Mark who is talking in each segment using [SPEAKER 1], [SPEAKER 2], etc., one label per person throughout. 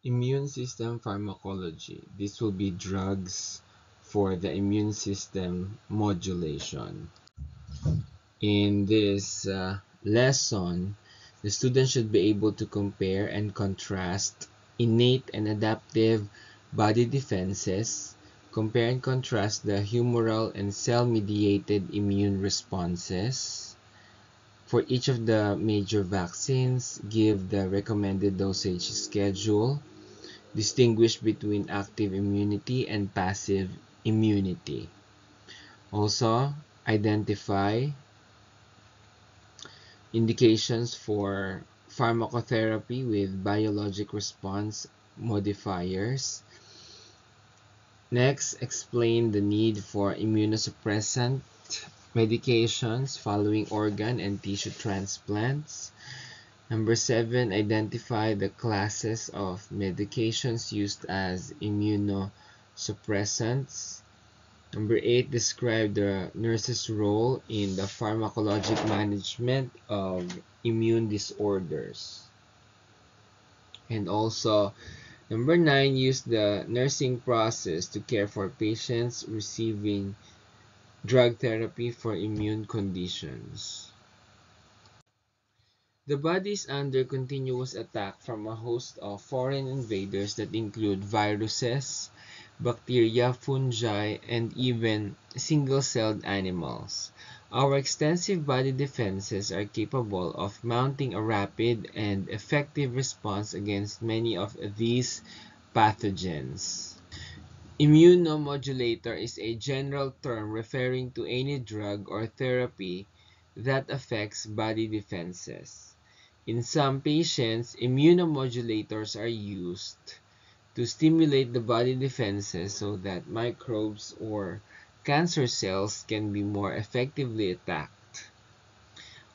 [SPEAKER 1] Immune system pharmacology. This will be drugs for the immune system modulation. In this lesson, the student should be able to compare and contrast innate and adaptive body defenses, compare and contrast the humoral and cell-mediated immune responses for each of the major vaccines, give the recommended dosage schedule, distinguish between active immunity and passive immunity. Also, identify indications for pharmacotherapy with biologic response modifiers. Next, explain the need for immunosuppressant medications following organ and tissue transplants. Number 7, identify the classes of medications used as immunosuppressants. Number 8, describe the nurse's role in the pharmacologic management of immune disorders. And also, number 9, use the nursing process to care for patients receiving drug therapy for immune conditions. The body is under continuous attack from a host of foreign invaders that include viruses, bacteria, fungi, and even single-celled animals. Our extensive body defenses are capable of mounting a rapid and effective response against many of these pathogens. Immunomodulator is a general term referring to any drug or therapy that affects body defenses. In some patients, immunomodulators are used to stimulate the body defenses so that microbes or cancer cells can be more effectively attacked.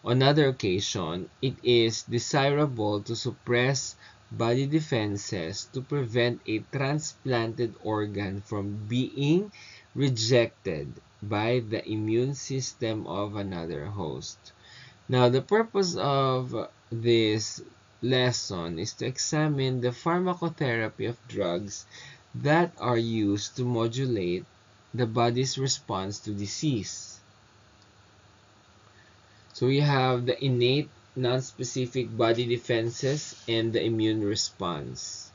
[SPEAKER 1] On other occasions, it is desirable to suppress body defenses to prevent a transplanted organ from being rejected by the immune system of another host. Now, the purpose of this lesson is to examine the pharmacotherapy of drugs that are used to modulate the body's response to disease. So we have the innate, non-specific body defenses and the immune response.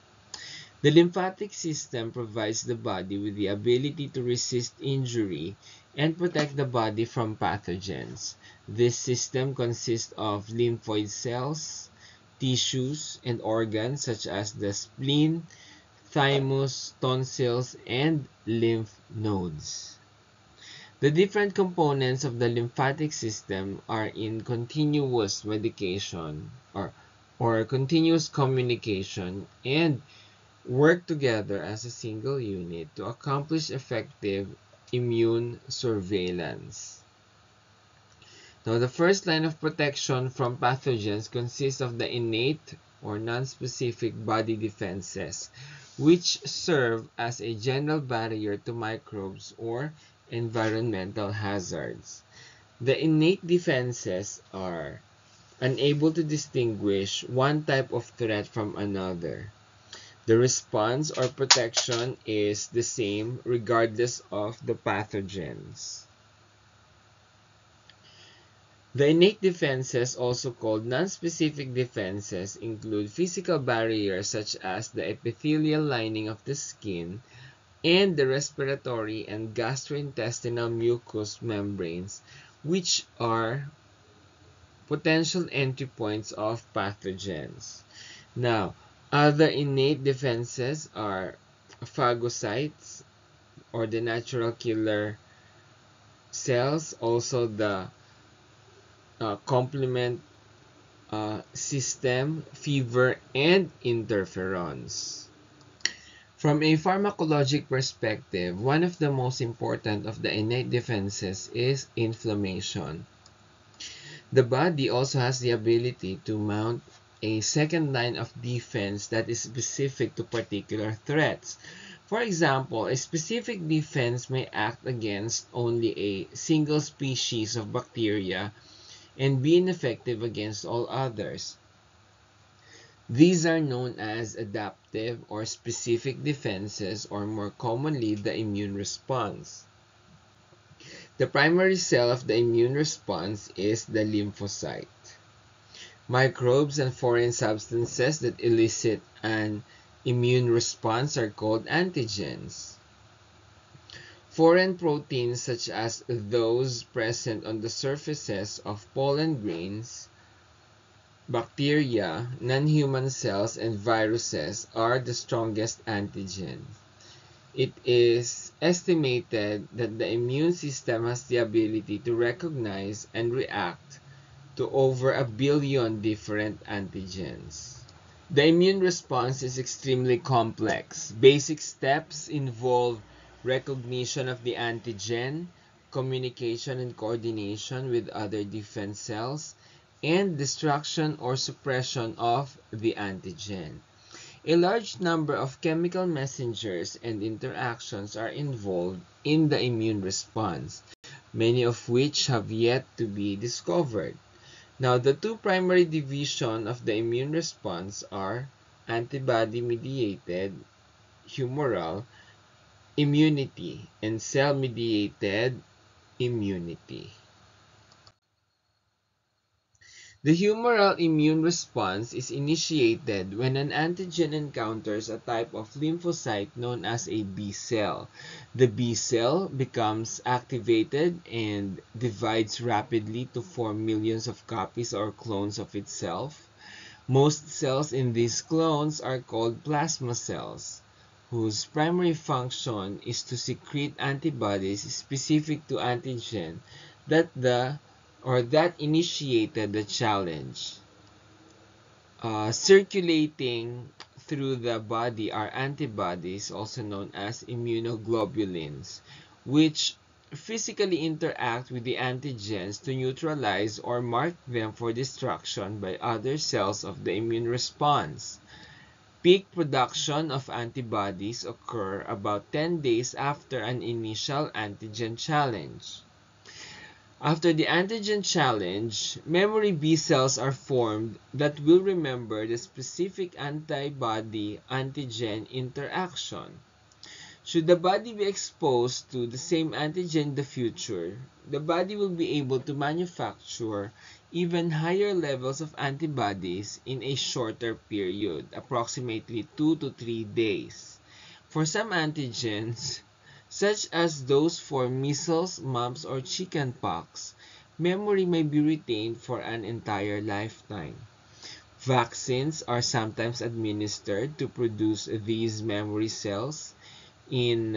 [SPEAKER 1] The lymphatic system provides the body with the ability to resist injury and protect the body from pathogens. This system consists of lymphoid cells, tissues, and organs such as the spleen, thymus, tonsils, and lymph nodes. The different components of the lymphatic system are in continuous medication or continuous communication and work together as a single unit to accomplish effective immune surveillance. Now, the first line of protection from pathogens consists of the innate or non-specific body defenses, which serve as a general barrier to microbes or environmental hazards. The innate defenses are unable to distinguish one type of threat from another. The response or protection is the same regardless of the pathogens. The innate defenses, also called nonspecific defenses, include physical barriers such as the epithelial lining of the skin and the respiratory and gastrointestinal mucous membranes, which are potential entry points of pathogens. Now, other innate defenses are phagocytes or the natural killer cells, also the complement system, fever, and interferons. From a pharmacologic perspective, one of the most important of the innate defenses is inflammation. The body also has the ability to mount a second line of defense that is specific to particular threats. For example, a specific defense may act against only a single species of bacteria and be ineffective against all others. These are known as adaptive or specific defenses, or more commonly, the immune response. The primary cell of the immune response is the lymphocyte. Microbes and foreign substances that elicit an immune response are called antigens. Foreign proteins, such as those present on the surfaces of pollen grains, bacteria, non-human cells, and viruses, are the strongest antigen. It is estimated that the immune system has the ability to recognize and react to over 1 billion different antigens. The immune response is extremely complex. Basic steps involve recognition of the antigen, communication and coordination with other defense cells, and destruction or suppression of the antigen. A large number of chemical messengers and interactions are involved in the immune response, many of which have yet to be discovered. Now, the two primary divisions of the immune response are antibody-mediated humoral immunity and cell-mediated immunity. The humoral immune response is initiated when an antigen encounters a type of lymphocyte known as a B cell. The B cell becomes activated and divides rapidly to form millions of copies or clones of itself. Most cells in these clones are called plasma cells, whose primary function is to secrete antibodies specific to antigen that initiated the challenge. Circulating through the body are antibodies, also known as immunoglobulins, which physically interact with the antigens to neutralize or mark them for destruction by other cells of the immune response. Peak production of antibodies occur about 10 days after an initial antigen challenge. After the antigen challenge, memory B cells are formed that will remember the specific antibody-antigen interaction. Should the body be exposed to the same antigen in the future, the body will be able to manufacture even higher levels of antibodies in a shorter period, approximately 2 to 3 days. For some antigens, such as those for measles, mumps, or chickenpox, memory may be retained for an entire lifetime. Vaccines are sometimes administered to produce these memory cells in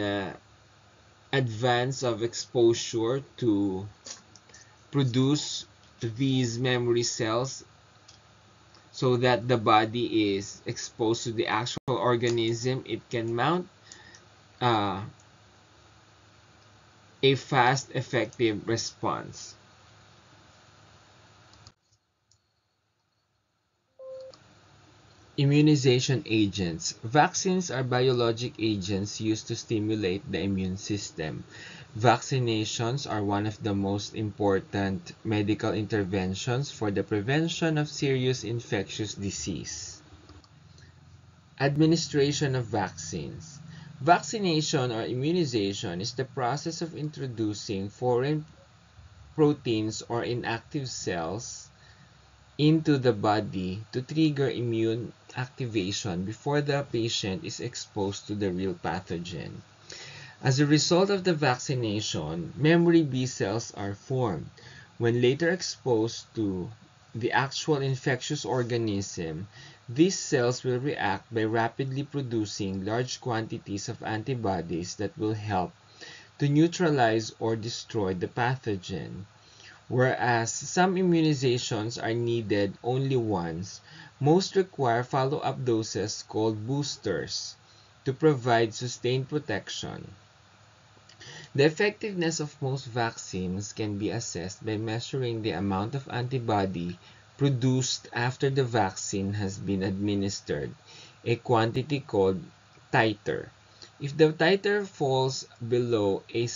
[SPEAKER 1] advance of exposure to produce these memory cells so that the body is exposed to the actual organism. It can mount a fast, effective response. Immunization agents. Vaccines are biologic agents used to stimulate the immune system. Vaccinations are one of the most important medical interventions for the prevention of serious infectious disease. Administration of vaccines. Vaccination or immunization is the process of introducing foreign proteins or inactive cells into the body to trigger immune activation before the patient is exposed to the real pathogen. As a result of the vaccination, memory B cells are formed. When later exposed to the actual infectious organism, these cells will react by rapidly producing large quantities of antibodies that will help to neutralize or destroy the pathogen. Whereas some immunizations are needed only once, most require follow-up doses called boosters to provide sustained protection. The effectiveness of most vaccines can be assessed by measuring the amount of antibody produced after the vaccine has been administered, a quantity called titer. If the titer falls below a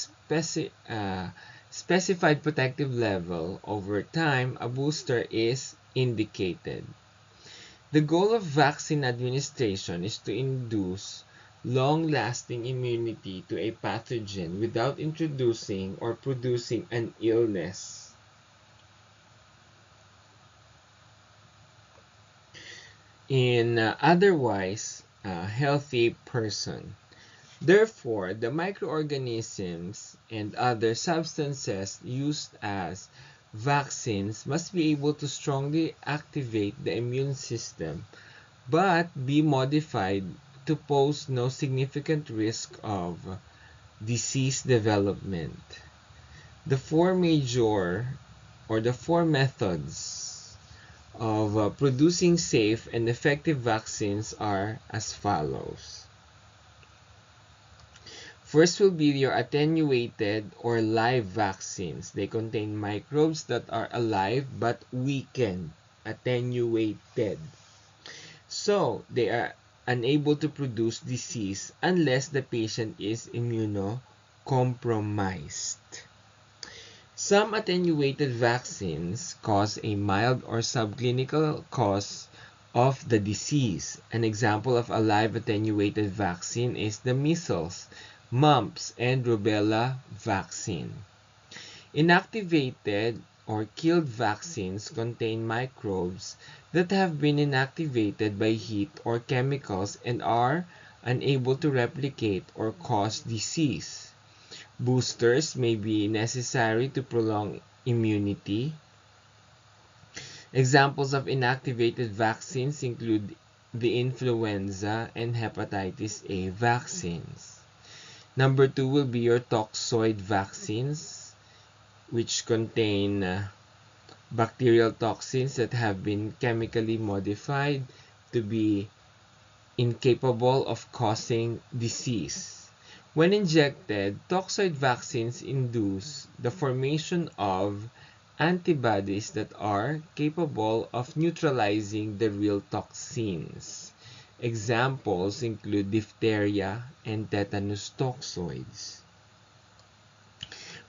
[SPEAKER 1] specified protective level over time, a booster is indicated. The goal of vaccine administration is to induce long-lasting immunity to a pathogen without introducing or producing an illness. In otherwise healthy person. Therefore, the microorganisms and other substances used as vaccines must be able to strongly activate the immune system, but be modified to pose no significant risk of disease development. The four methods of producing safe and effective vaccines are as follows. First will be your attenuated or live vaccines. They contain microbes that are alive but weakened, attenuated. So, they are unable to produce disease unless the patient is immunocompromised. Some attenuated vaccines cause a mild or subclinical cause of the disease. An example of a live attenuated vaccine is the measles, mumps, and rubella vaccine. Inactivated or killed vaccines contain microbes that have been inactivated by heat or chemicals and are unable to replicate or cause disease. Boosters may be necessary to prolong immunity. Examples of inactivated vaccines include the influenza and hepatitis A vaccines. Number 2 will be your toxoid vaccines, which contain bacterial toxins that have been chemically modified to be incapable of causing disease. When injected, toxoid vaccines induce the formation of antibodies that are capable of neutralizing the real toxins. Examples include diphtheria and tetanus toxoids.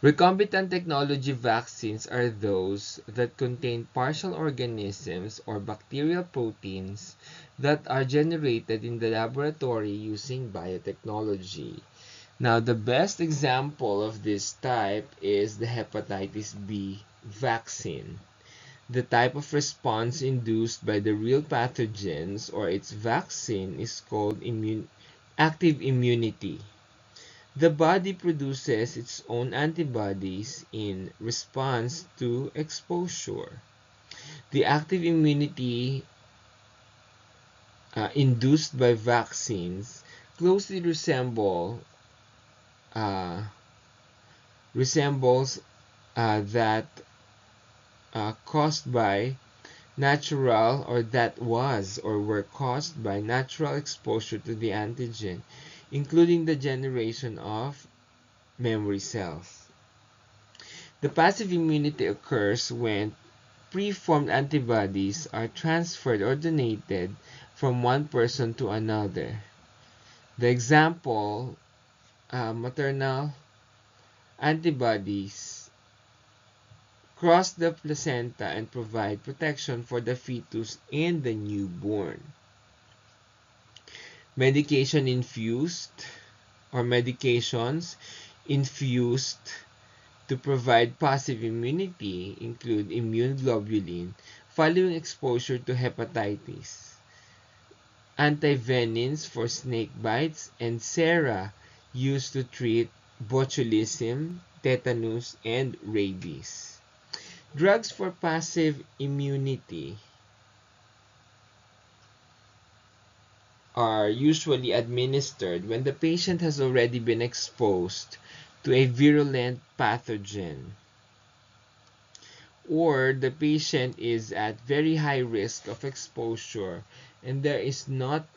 [SPEAKER 1] Recombinant technology vaccines are those that contain partial organisms or bacterial proteins that are generated in the laboratory using biotechnology. Now, the best example of this type is the hepatitis B vaccine. The type of response induced by the real pathogens or its vaccine is called active immunity. The body produces its own antibodies in response to exposure. The active immunity induced by vaccines closely resembles that caused by natural or that was or were caused by natural exposure to the antigen, including the generation of memory cells. The passive immunity occurs when preformed antibodies are transferred or donated from one person to another. The example, maternal antibodies cross the placenta and provide protection for the fetus and the newborn. Medications infused to provide passive immunity include immune globulin following exposure to hepatitis, antivenins for snake bites, and sera used to treat botulism, tetanus, and rabies. Drugs for passive immunity are usually administered when the patient has already been exposed to a virulent pathogen, or the patient is at very high risk of exposure and there is not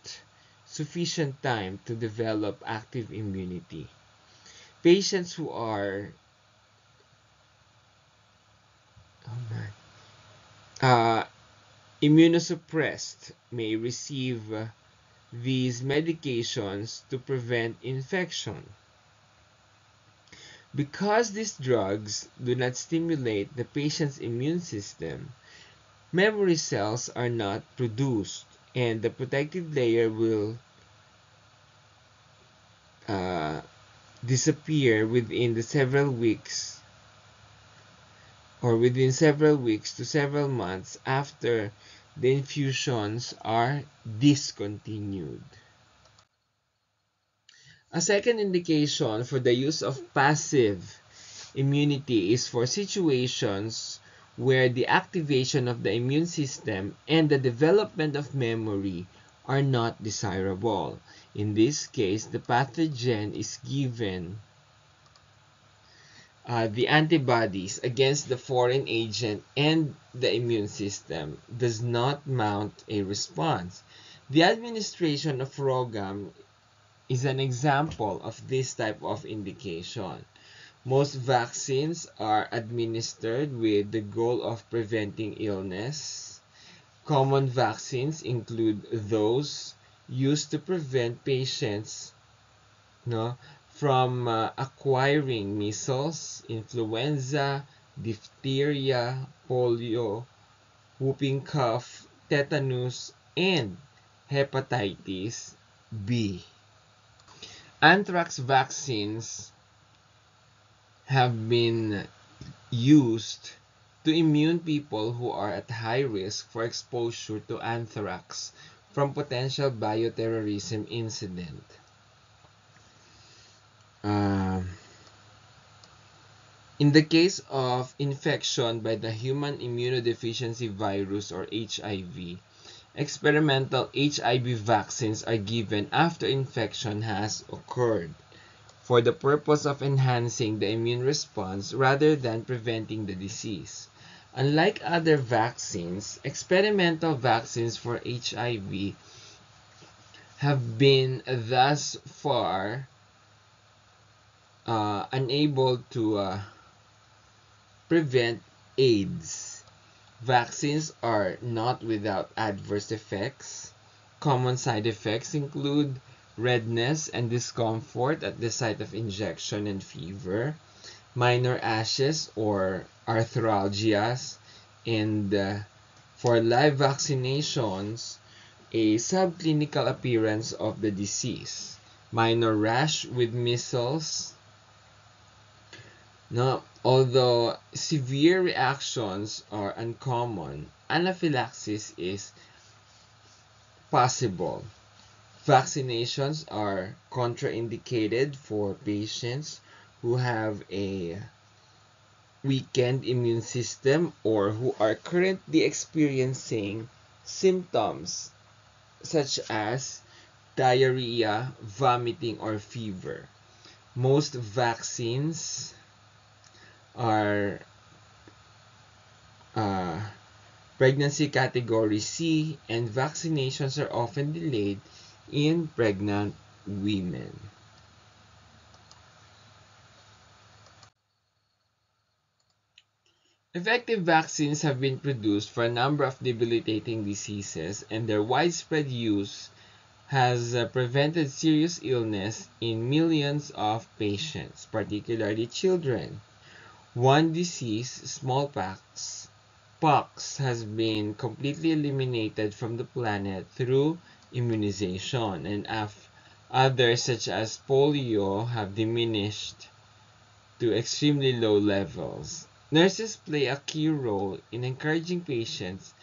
[SPEAKER 1] sufficient time to develop active immunity. Patients who are immunosuppressed may receive these medications to prevent infection. Because these drugs do not stimulate the patient's immune system, memory cells are not produced. and the protective layer will uh, disappear within the several weeks or within several weeks to several months after the infusions are discontinued. A second indication for the use of passive immunity is for situations where the activation of the immune system and the development of memory are not desirable. In this case, the pathogen is given the antibodies against the foreign agent and the immune system does not mount a response. The administration of ROGAM is an example of this type of indication. Most vaccines are administered with the goal of preventing illness. Common vaccines include those used to prevent patients, no, from acquiring measles, influenza, diphtheria, polio, whooping cough, tetanus, and hepatitis B. Anthrax vaccines have been used to immune people who are at high risk for exposure to anthrax from potential bioterrorism incident. Um, in the case of infection by the human immunodeficiency virus or HIV, experimental HIV vaccines are given after infection has occurred for the purpose of enhancing the immune response rather than preventing the disease. Unlike other vaccines, experimental vaccines for HIV have been thus far unable to prevent AIDS. Vaccines are not without adverse effects. Common side effects include redness and discomfort at the site of injection and fever, minor ashes or arthralgias, and for live vaccinations, a subclinical appearance of the disease, minor rash with measles. No, although severe reactions are uncommon, anaphylaxis is possible. Vaccinations are contraindicated for patients who have a weakened immune system or who are currently experiencing symptoms such as diarrhea, vomiting, or fever. Most vaccines are uh, pregnancy category C, and vaccinations are often delayed in pregnant women. Effective vaccines have been produced for a number of debilitating diseases, and their widespread use has prevented serious illness in millions of patients, particularly children. One disease, smallpox, has been completely eliminated from the planet through immunization, and others, such as polio, have diminished to extremely low levels. Nurses play a key role in encouraging patients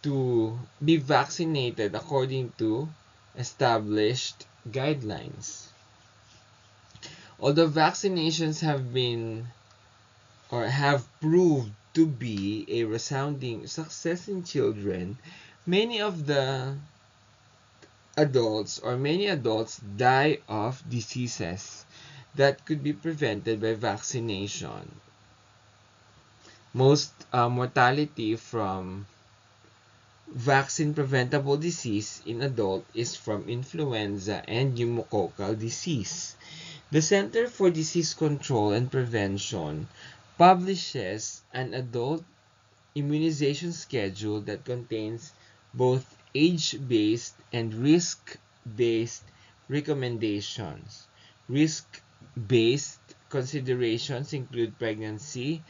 [SPEAKER 1] to be vaccinated according to established guidelines. Although vaccinations have been or have proved to be a resounding success in children, many adults die of diseases that could be prevented by vaccination. Most mortality from vaccine preventable disease in adult is from influenza and pneumococcal disease. The Center for Disease Control and Prevention publishes an adult immunization schedule that contains both age-based and risk-based recommendations. Risk-based considerations include pregnancy,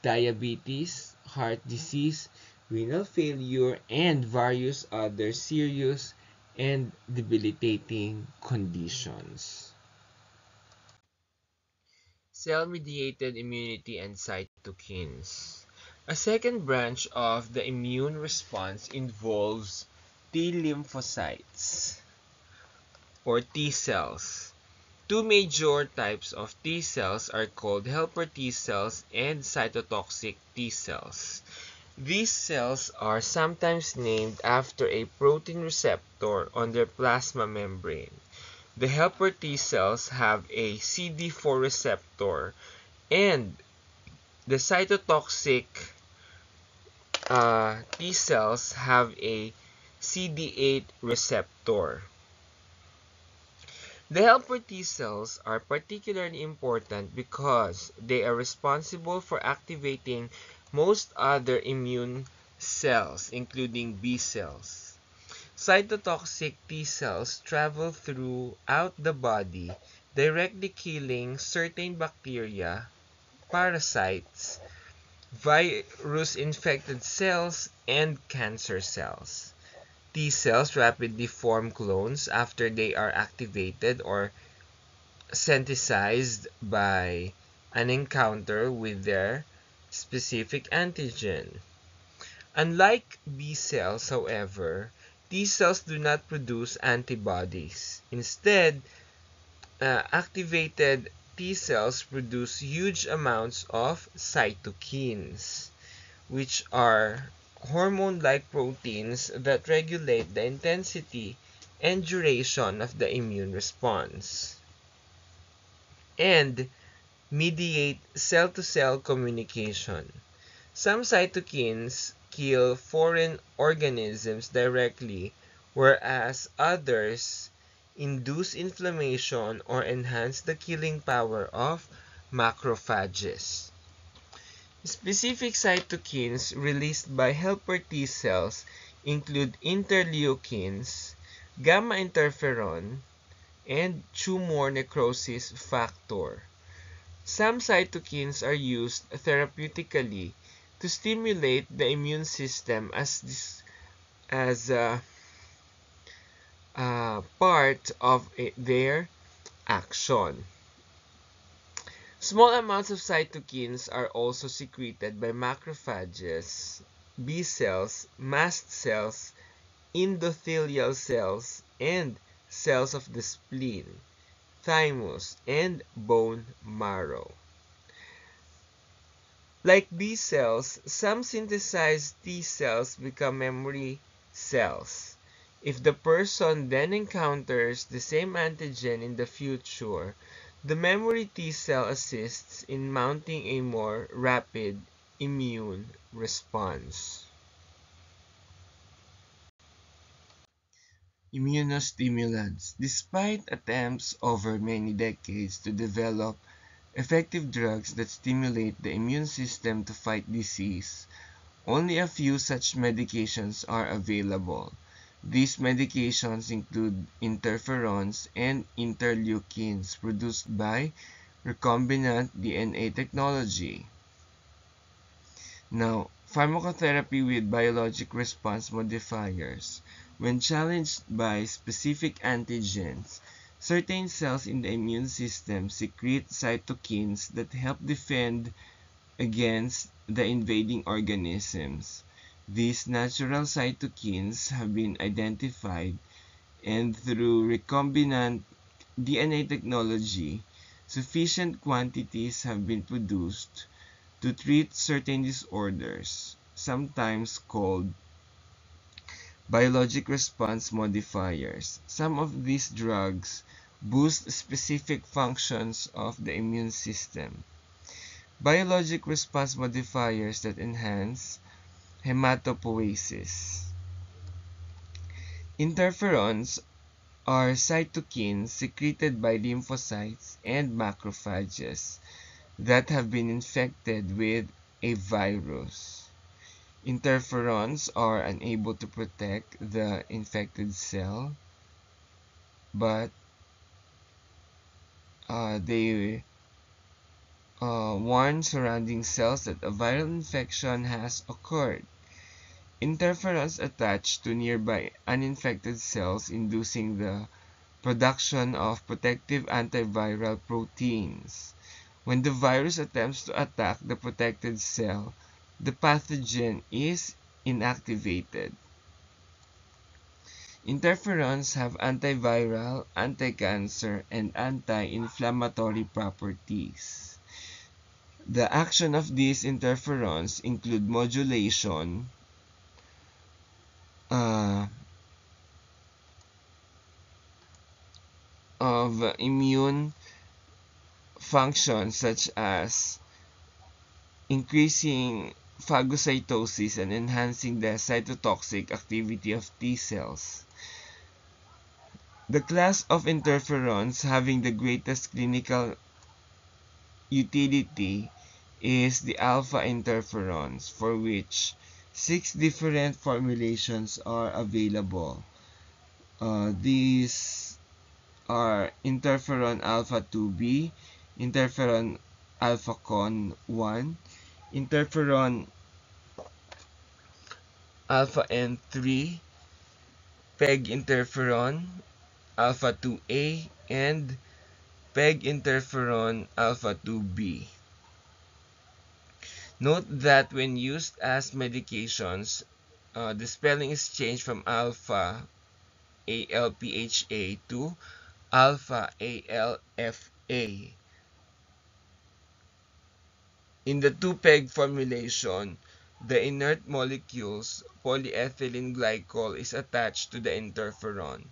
[SPEAKER 1] diabetes, heart disease, renal failure, and various other serious and debilitating conditions. Cell-mediated immunity and cytokines. A second branch of the immune response involves T lymphocytes or T cells. Two major types of T cells are called helper T cells and cytotoxic T cells. These cells are sometimes named after a protein receptor on their plasma membrane. The helper T cells have a CD4 receptor, and the cytotoxic T cells have a CD8 receptor. The helper T cells are particularly important because they are responsible for activating most other immune cells, including B cells. Cytotoxic T cells travel throughout the body, directly killing certain bacteria, parasites, virus-infected cells, and cancer cells. T cells rapidly form clones after they are activated or synthesized by an encounter with their specific antigen. Unlike B cells, however, T cells do not produce antibodies. Instead, activated T cells produce huge amounts of cytokines, which are hormone-like proteins that regulate the intensity and duration of the immune response and mediate cell-to-cell communication. Some cytokines kill foreign organisms directly, whereas others induce inflammation or enhance the killing power of macrophages. Specific cytokines released by helper T cells include interleukins, gamma interferon, and tumor necrosis factor. Some cytokines are used therapeutically to stimulate the immune system as a part of their action. Small amounts of cytokines are also secreted by macrophages, B cells, mast cells, endothelial cells, and cells of the spleen, thymus, and bone marrow. Like B cells, some synthesized T cells become memory cells. If the person then encounters the same antigen in the future, the memory T cell assists in mounting a more rapid immune response. Immunostimulants. Despite attempts over many decades to develop effective drugs that stimulate the immune system to fight disease, only a few such medications are available. These medications include interferons and interleukins produced by recombinant DNA technology. Now, pharmacotherapy with biologic response modifiers. When challenged by specific antigens, certain cells in the immune system secrete cytokines that help defend against the invading organisms. These natural cytokines have been identified, and through recombinant DNA technology, sufficient quantities have been produced to treat certain disorders, sometimes called biologic response modifiers. Some of these drugs boost specific functions of the immune system. Biologic response modifiers that enhance hematopoiesis. Interferons are cytokines secreted by lymphocytes and macrophages that have been infected with a virus. Interferons are unable to protect the infected cell, but they warn surrounding cells that a viral infection has occurred.
[SPEAKER 2] Interferons attach to nearby uninfected cells, inducing the production of protective antiviral proteins. When the virus attempts to attack the protected cell, the pathogen is inactivated. Interferons have antiviral, anti-cancer, and anti-inflammatory properties. The action of these interferons include modulation uh, of immune functions such as increasing phagocytosis and enhancing the cytotoxic activity of T cells. The class of interferons having the greatest clinical utility is the alpha interferons, for which 6 different formulations are available. These are interferon alpha 2b, interferon alpha con 1, interferon alpha N3, PEG interferon alpha 2a, and PEG interferon alpha 2b. Note that when used as medications, the spelling is changed from alpha ALPHA to alpha ALFA. In the 2-PEG formulation, the inert molecules polyethylene glycol is attached to the interferon.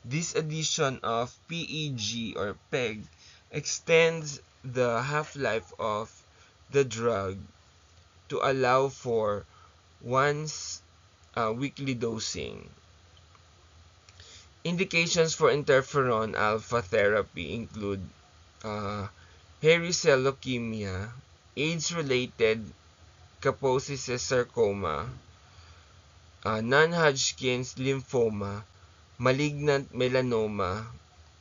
[SPEAKER 2] This addition of PEG or PEG extends the half-life of the drug to allow for once weekly dosing. Indications for interferon alpha therapy include hairy cell leukemia, AIDS-related Kaposi's sarcoma, non-Hodgkin's lymphoma, malignant melanoma,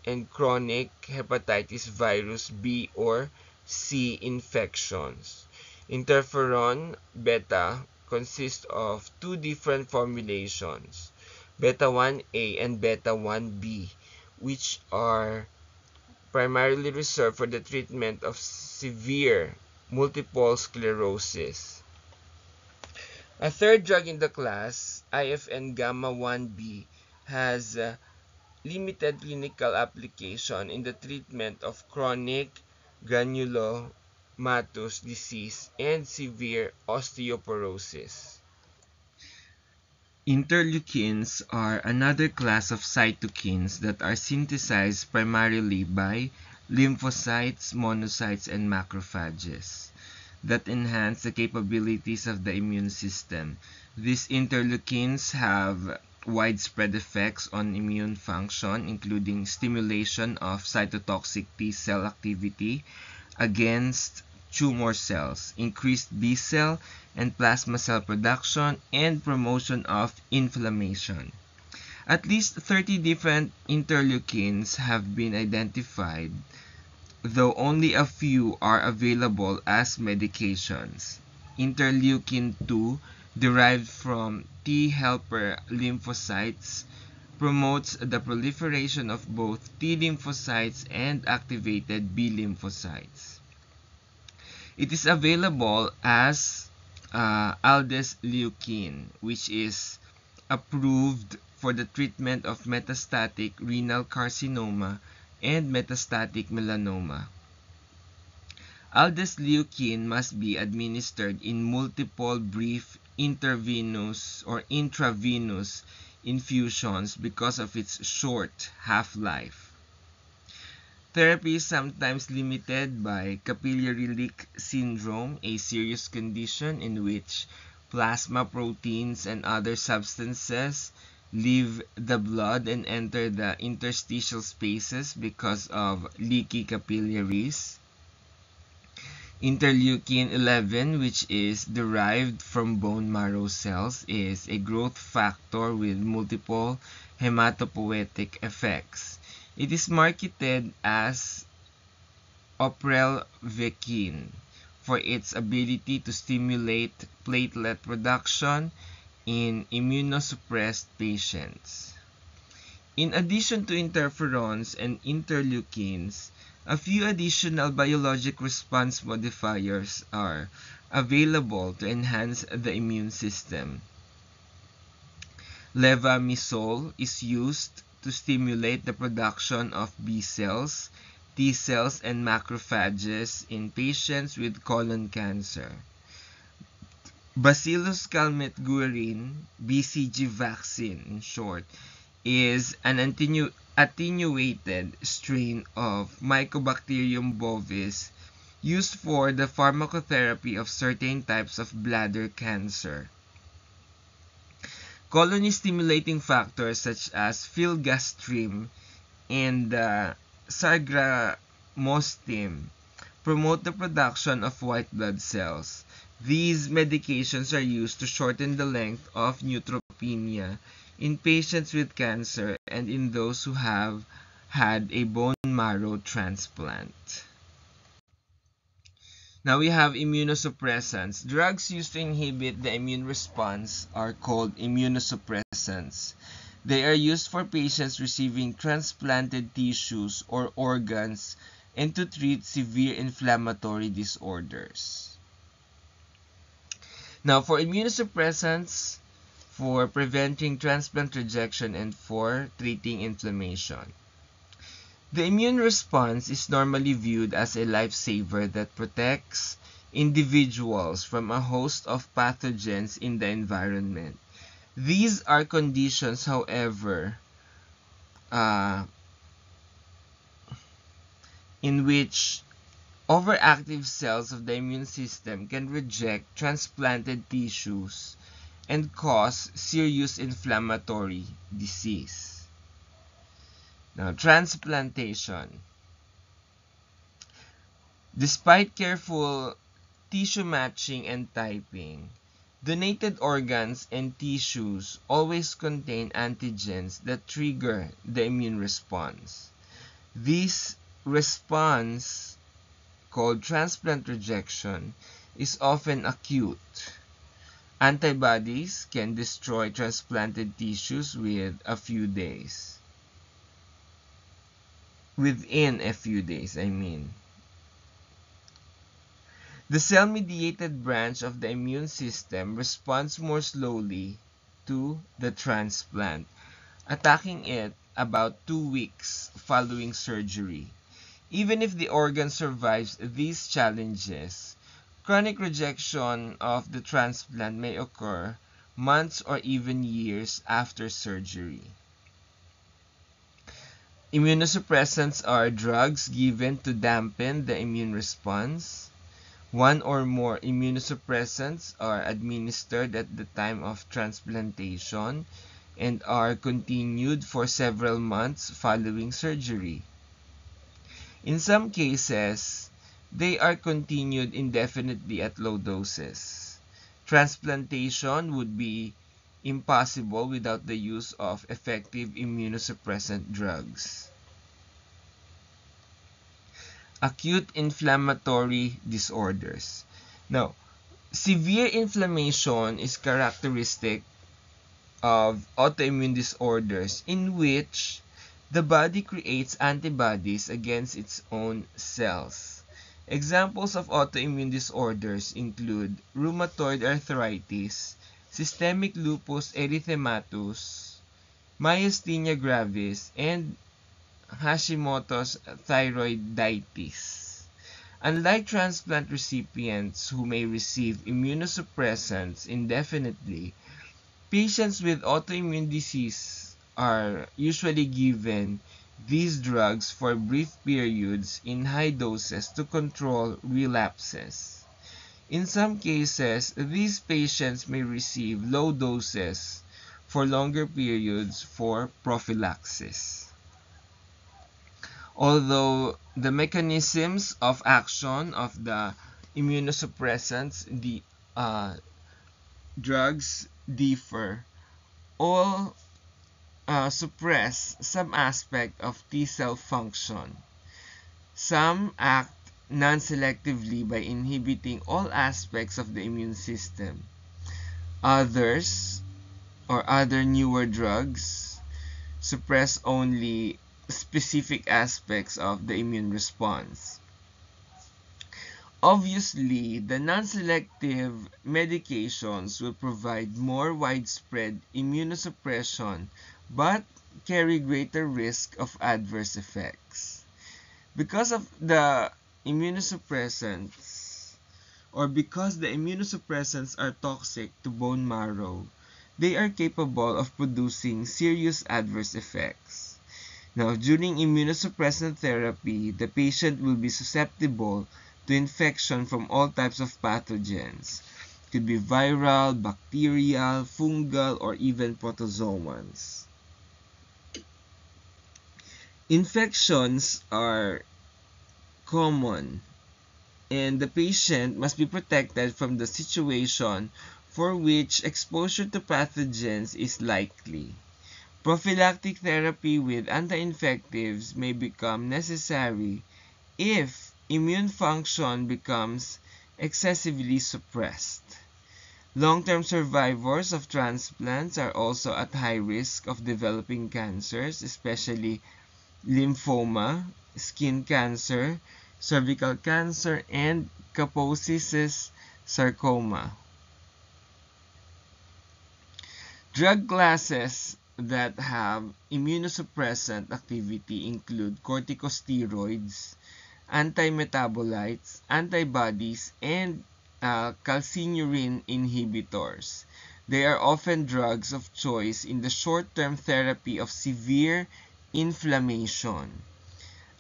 [SPEAKER 2] and chronic hepatitis virus B or C infections. Interferon beta consists of 2 different formulations, beta 1A and beta 1B, which are primarily reserved for the treatment of severe multiple sclerosis. A third drug in the class, IFN gamma 1B, has limited clinical application in the treatment of chronic granulomatous disease and severe osteoporosis. Interleukins are another class of cytokines that are synthesized primarily by lymphocytes, monocytes, and macrophages that enhance the capabilities of the immune system. These interleukins have widespread effects on immune function, including stimulation of cytotoxic T cell activity against tumor cells, increased B cell and plasma cell production, and promotion of inflammation. At least 30 different interleukins have been identified, though only a few are available as medications. Interleukin 2, derived from T helper lymphocytes, promotes the proliferation of both T lymphocytes and activated B lymphocytes. It is available as aldesleukin, which is approved for the treatment of metastatic renal carcinoma and metastatic melanoma. Aldesleukin must be administered in multiple brief intravenous infusions because of its short half-life. Therapy is sometimes limited by capillary leak syndrome, a serious condition in which plasma proteins and other substances leave the blood and enter the interstitial spaces because of leaky capillaries. Interleukin 11, which is derived from bone marrow cells, is a growth factor with multiple hematopoietic effects. It is marketed as Oprelvekin for its ability to stimulate platelet production in immunosuppressed patients. In addition to interferons and interleukins, a few additional biologic response modifiers are available to enhance the immune system. Levamisole is used to stimulate the production of B cells, T cells, and macrophages in patients with colon cancer. Bacillus calmette-guerin, BCG vaccine in short, is an attenuated strain of Mycobacterium bovis used for the pharmacotherapy of certain types of bladder cancer. Colony-stimulating factors such as filgrastim and sargramostim promote the production of white blood cells. These medications are used to shorten the length of neutropenia in patients with cancer and in those who have had a bone marrow transplant. Now we have immunosuppressants. Drugs used to inhibit the immune response are called immunosuppressants. They are used for patients receiving transplanted tissues or organs and to treat severe inflammatory disorders. Now for immunosuppressants, for preventing transplant rejection and for treating inflammation. The immune response is normally viewed as a lifesaver that protects individuals from a host of pathogens in the environment. These are conditions, however, in which overactive cells of the immune system can reject transplanted tissues and cause serious inflammatory disease. Now, transplantation. Despite careful tissue matching and typing, donated organs and tissues always contain antigens that trigger the immune response. This response, called transplant rejection, is often acute. Antibodies can destroy transplanted tissues within a few days. The cell-mediated branch of the immune system responds more slowly to the transplant, attacking it about 2 weeks following surgery. Even if the organ survives these challenges, chronic rejection of the transplant may occur months or even years after surgery. Immunosuppressants are drugs given to dampen the immune response. One or more immunosuppressants are administered at the time of transplantation and are continued for several months following surgery. In some cases, they are continued indefinitely at low doses. Transplantation would be impossible without the use of effective immunosuppressant drugs. Acute inflammatory disorders. Now, severe inflammation is characteristic of autoimmune disorders in which the body creates antibodies against its own cells. Examples of autoimmune disorders include rheumatoid arthritis, systemic lupus erythematosus, myasthenia gravis, and Hashimoto's thyroiditis. Unlike transplant recipients who may receive immunosuppressants indefinitely, patients with autoimmune disease are usually given these drugs for brief periods in high doses to control relapses. In some cases, these patients may receive low doses for longer periods for prophylaxis. Although the mechanisms of action of the immunosuppressants, the drugs differ, all suppress some aspect of T cell function. Some act non-selectively by inhibiting all aspects of the immune system. Others or other newer drugs suppress only specific aspects of the immune response. Obviously, the non-selective medications will provide more widespread immunosuppression but carry greater risk of adverse effects. Because of the immunosuppressants, or because the immunosuppressants are toxic to bone marrow, they are capable of producing serious adverse effects. Now, during immunosuppressant therapy, the patient will be susceptible to infection from all types of pathogens. It could be viral, bacterial, fungal, or even protozoans. Infections are common, and the patient must be protected from the situation for which exposure to pathogens is likely. Prophylactic therapy with anti-infectives may become necessary if immune function becomes excessively suppressed. Long-term survivors of transplants are also at high risk of developing cancers, especially lymphoma, skin cancer, cervical cancer, and Kaposi's sarcoma. Drug classes that have immunosuppressant activity include corticosteroids, antimetabolites, antibodies, and calcineurin inhibitors. They are often drugs of choice in the short-term therapy of severe inflammation.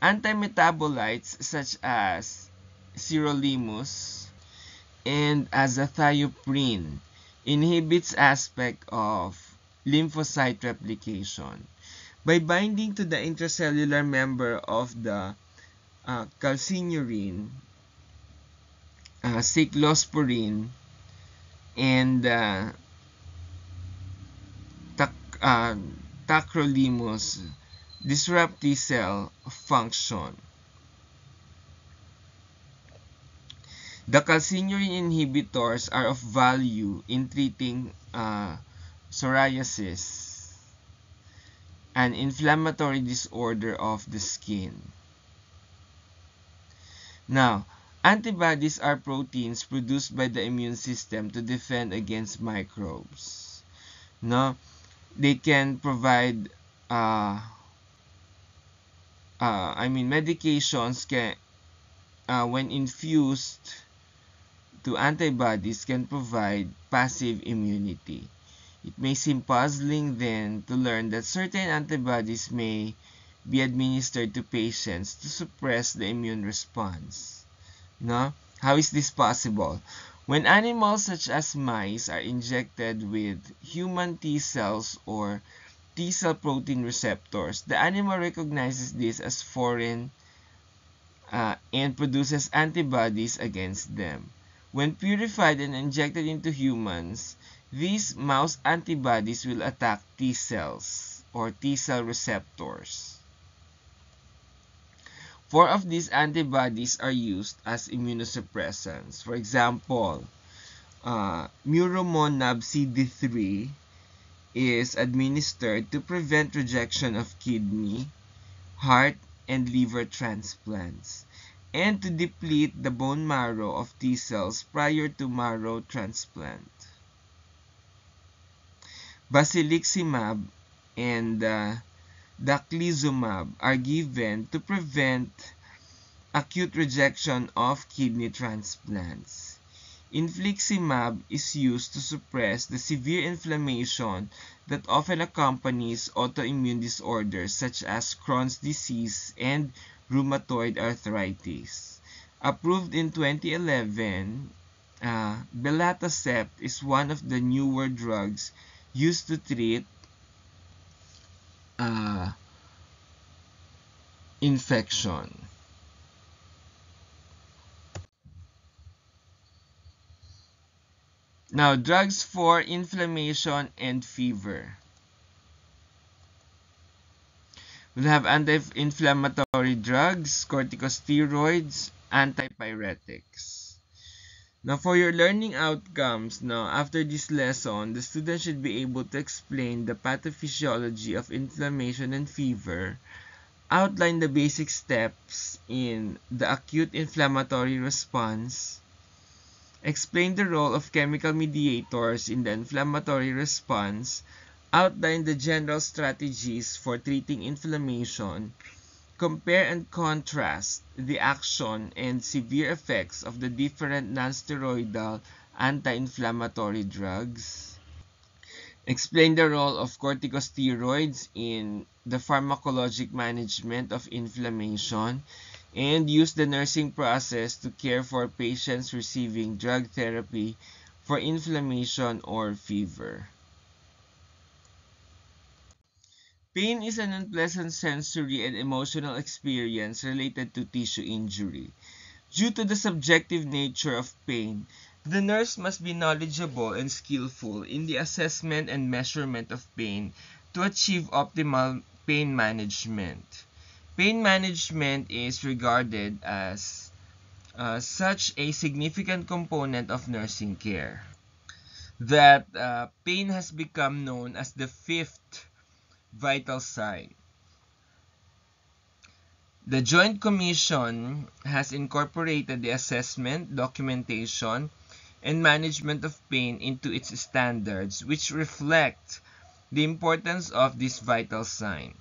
[SPEAKER 2] Antimetabolites such as sirolimus and azathioprine inhibits aspect of lymphocyte replication. By binding to the intracellular member of the calcineurin, cyclosporine, and tacrolimus, disrupt T cell function. The calcineurin inhibitors are of value in treating psoriasis, an inflammatory disorder of the skin. Now, antibodies are proteins produced by the immune system to defend against microbes. No, they can provide medications can when infused to antibodies can provide passive immunity. It may seem puzzling then to learn that certain antibodies may be administered to patients to suppress the immune response. No? How is this possible? When animals such as mice are injected with human T cells or T cell protein receptors, the animal recognizes this as foreign and produces antibodies against them. When purified and injected into humans, these mouse antibodies will attack T cells or T cell receptors. 4 of these antibodies are used as immunosuppressants. For example, muromonab CD3 is administered to prevent rejection of kidney, heart, and liver transplants, and to deplete the bone marrow of T cells prior to marrow transplant. Basiliximab and daclizumab are given to prevent acute rejection of kidney transplants. Infliximab is used to suppress the severe inflammation that often accompanies autoimmune disorders such as Crohn's disease and rheumatoid arthritis. Approved in 2011, belatacept is one of the newer drugs used to treat infection. Now, drugs for inflammation and fever. We'll have anti-inflammatory drugs, corticosteroids, antipyretics. Now, for your learning outcomes, now after this lesson, the student should be able to explain the pathophysiology of inflammation and fever, outline the basic steps in the acute inflammatory response, explain the role of chemical mediators in the inflammatory response, outline the general strategies for treating inflammation, compare and contrast the action and severe effects of the different nonsteroidal anti-inflammatory drugs, explain the role of corticosteroids in the pharmacologic management of inflammation, and use the nursing process to care for patients receiving drug therapy for inflammation or fever. Pain is an unpleasant sensory and emotional experience related to tissue injury. Due to the subjective nature of pain, the nurse must be knowledgeable and skillful in the assessment and measurement of pain to achieve optimal pain management. Pain management is regarded as such a significant component of nursing care that pain has become known as the fifth vital sign. The Joint Commission has incorporated the assessment, documentation, and management of pain into its standards, which reflect the importance of this vital sign.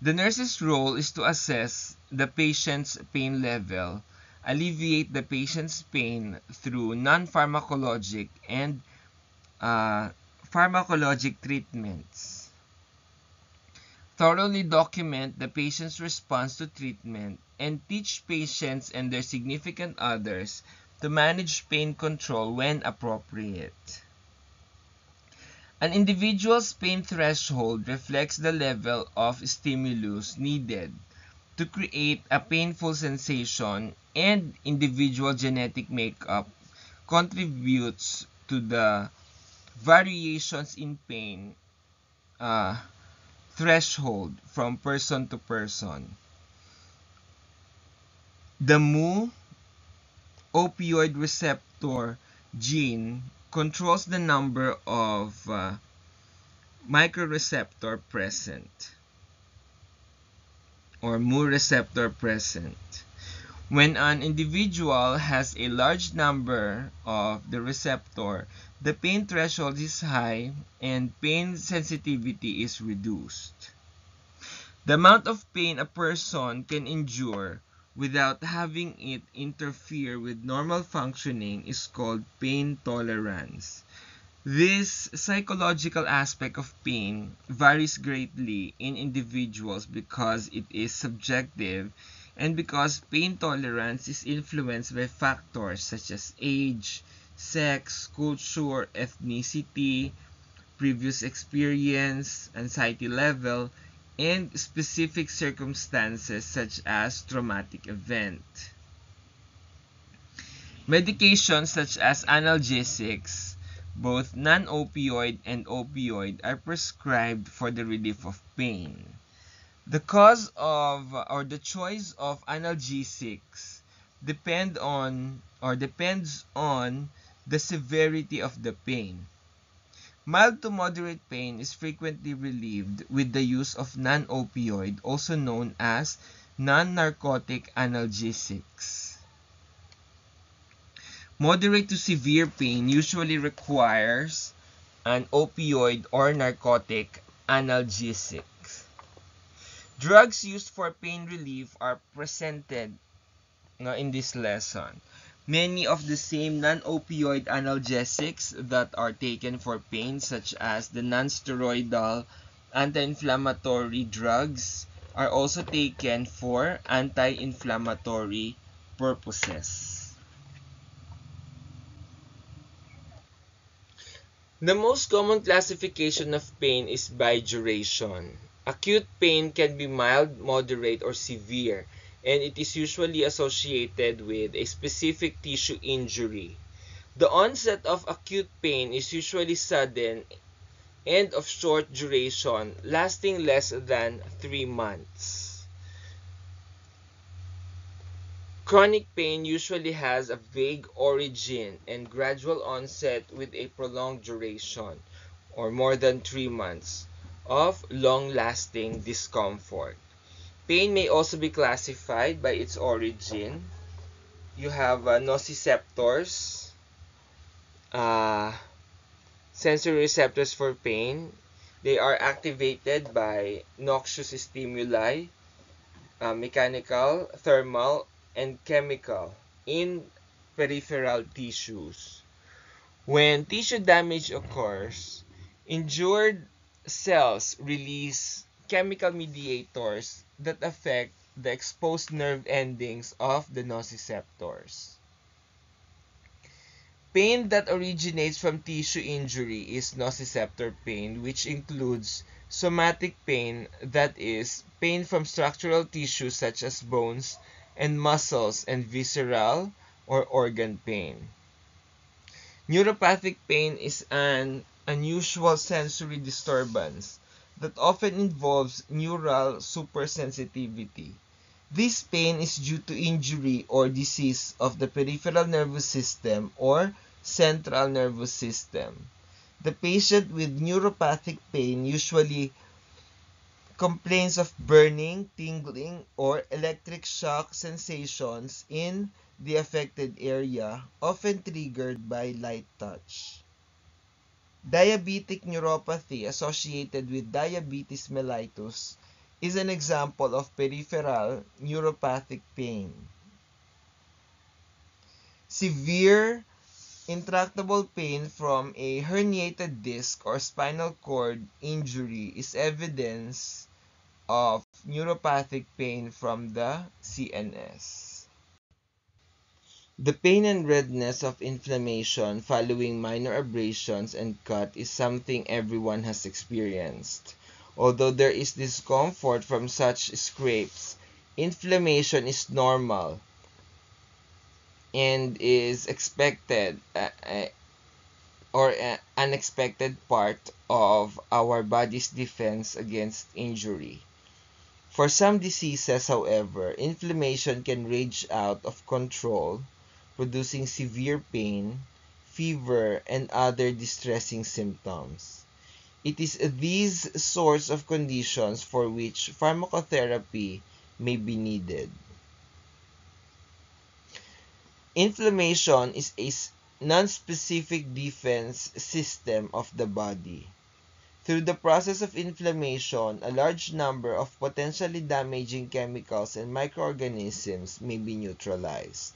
[SPEAKER 2] The nurse's role is to assess the patient's pain level, alleviate the patient's pain through non-pharmacologic and pharmacologic treatments, thoroughly document the patient's response to treatment, and teach patients and their significant others to manage pain control when appropriate. An individual's pain threshold reflects the level of stimulus needed to create a painful sensation, and individual genetic makeup contributes to the variations in pain threshold from person to person. The mu opioid receptor gene controls the number of microreceptor present, or mu receptor present. When an individual has a large number of the receptor, the pain threshold is high and pain sensitivity is reduced. The amount of pain a person can endure without having it interfere with normal functioning is called pain tolerance. This psychological aspect of pain varies greatly in individuals because it is subjective and because pain tolerance is influenced by factors such as age, sex, culture, ethnicity, previous experience, anxiety level, and specific circumstances such as traumatic event. Medications such as analgesics, both non-opioid and opioid, are prescribed for the relief of pain. The cause of or the choice of analgesics depends on the severity of the pain. Mild to moderate pain is frequently relieved with the use of non-opioid, also known as non-narcotic analgesics. Moderate to severe pain usually requires an opioid or narcotic analgesic. Drugs used for pain relief are presented in this lesson. Many of the same non-opioid analgesics that are taken for pain, such as the non-steroidal anti-inflammatory drugs, are also taken for anti-inflammatory purposes. The most common classification of pain is by duration. Acute pain can be mild, moderate, or severe, and it is usually associated with a specific tissue injury. The onset of acute pain is usually sudden and of short duration, lasting less than 3 months. Chronic pain usually has a vague origin and gradual onset with a prolonged duration, or more than 3 months, of long-lasting discomfort. Pain may also be classified by its origin. You have nociceptors, uh, sensory receptors for pain. They are activated by noxious stimuli, mechanical, thermal, and chemical in peripheral tissues. When tissue damage occurs, injured cells release chemical mediators that affect the exposed nerve endings of the nociceptors. Pain that originates from tissue injury is nociceptor pain, which includes somatic pain, that is, pain from structural tissues such as bones and muscles, and visceral or organ pain. Neuropathic pain is an unusual sensory disturbance that often involves neural supersensitivity. This pain is due to injury or disease of the peripheral nervous system or central nervous system. The patient with neuropathic pain usually complains of burning, tingling, or electric shock sensations in the affected area, often triggered by light touch. Diabetic neuropathy associated with diabetes mellitus is an example of peripheral neuropathic pain. Severe intractable pain from a herniated disc or spinal cord injury is evidence of neuropathic pain from the CNS. The pain and redness of inflammation following minor abrasions and cut is something everyone has experienced. Although there is discomfort from such scrapes, inflammation is normal and is expected or an unexpected part of our body's defense against injury. For some diseases, however, inflammation can rage out of control, producing severe pain, fever, and other distressing symptoms. It is these sorts of conditions for which pharmacotherapy may be needed. Inflammation is a non-specific defense system of the body. Through the process of inflammation, a large number of potentially damaging chemicals and microorganisms may be neutralized.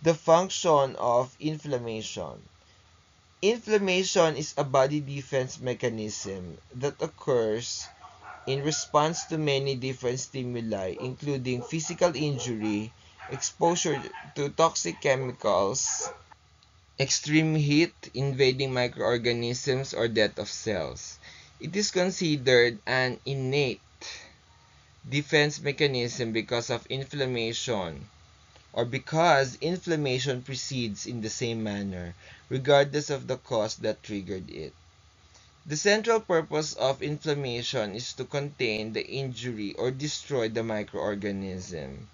[SPEAKER 2] The function of inflammation. Inflammation is a body defense mechanism that occurs in response to many different stimuli, including physical injury, exposure to toxic chemicals, extreme heat, invading microorganisms, or death of cells. It is considered an innate defense mechanism because of inflammation, or because inflammation proceeds in the same manner, regardless of the cause that triggered it. The central purpose of inflammation is to contain the injury or destroy the microorganism.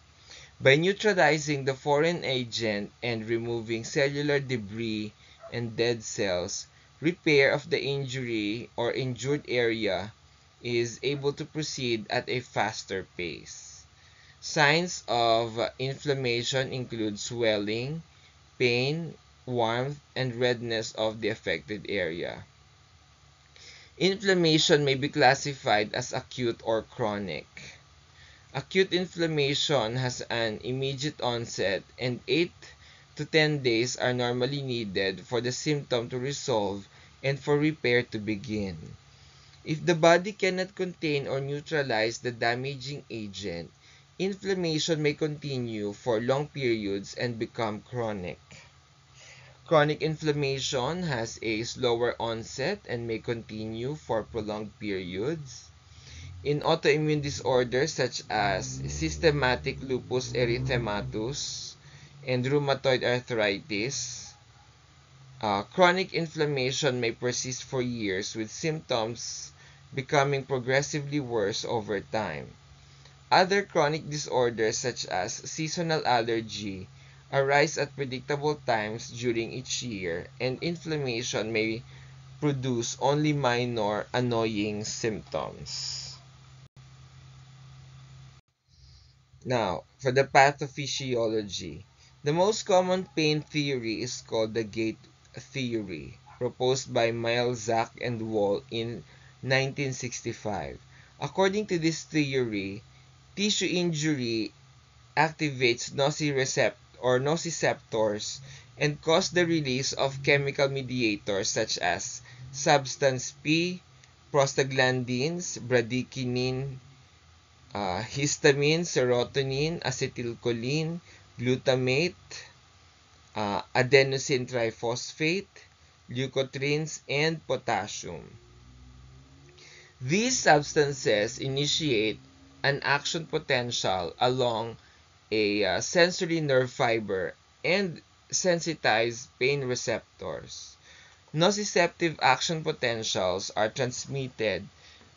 [SPEAKER 2] By neutralizing the foreign agent and removing cellular debris and dead cells, repair of the injury or injured area is able to proceed at a faster pace. Signs of inflammation include swelling, pain, warmth, and redness of the affected area. Inflammation may be classified as acute or chronic. Acute inflammation has an immediate onset, and 8 to 10 days are normally needed for the symptom to resolve and for repair to begin. If the body cannot contain or neutralize the damaging agent, inflammation may continue for long periods and become chronic. Chronic inflammation has a slower onset and may continue for prolonged periods. In autoimmune disorders such as systematic lupus erythematosus and rheumatoid arthritis, chronic inflammation may persist for years with symptoms becoming progressively worse over time. Other chronic disorders such as seasonal allergy arise at predictable times during each year, and inflammation may produce only minor annoying symptoms. Now, for the pathophysiology, the most common pain theory is called the gate theory, proposed by Mielzak and Wall in 1965. According to this theory, tissue injury activates nociceptors and cause the release of chemical mediators such as substance P, prostaglandins, bradykinin, histamine, serotonin, acetylcholine, glutamate, adenosine triphosphate, leukotrienes, and potassium. These substances initiate an action potential along a sensory nerve fiber and sensitize pain receptors. Nociceptive action potentials are transmitted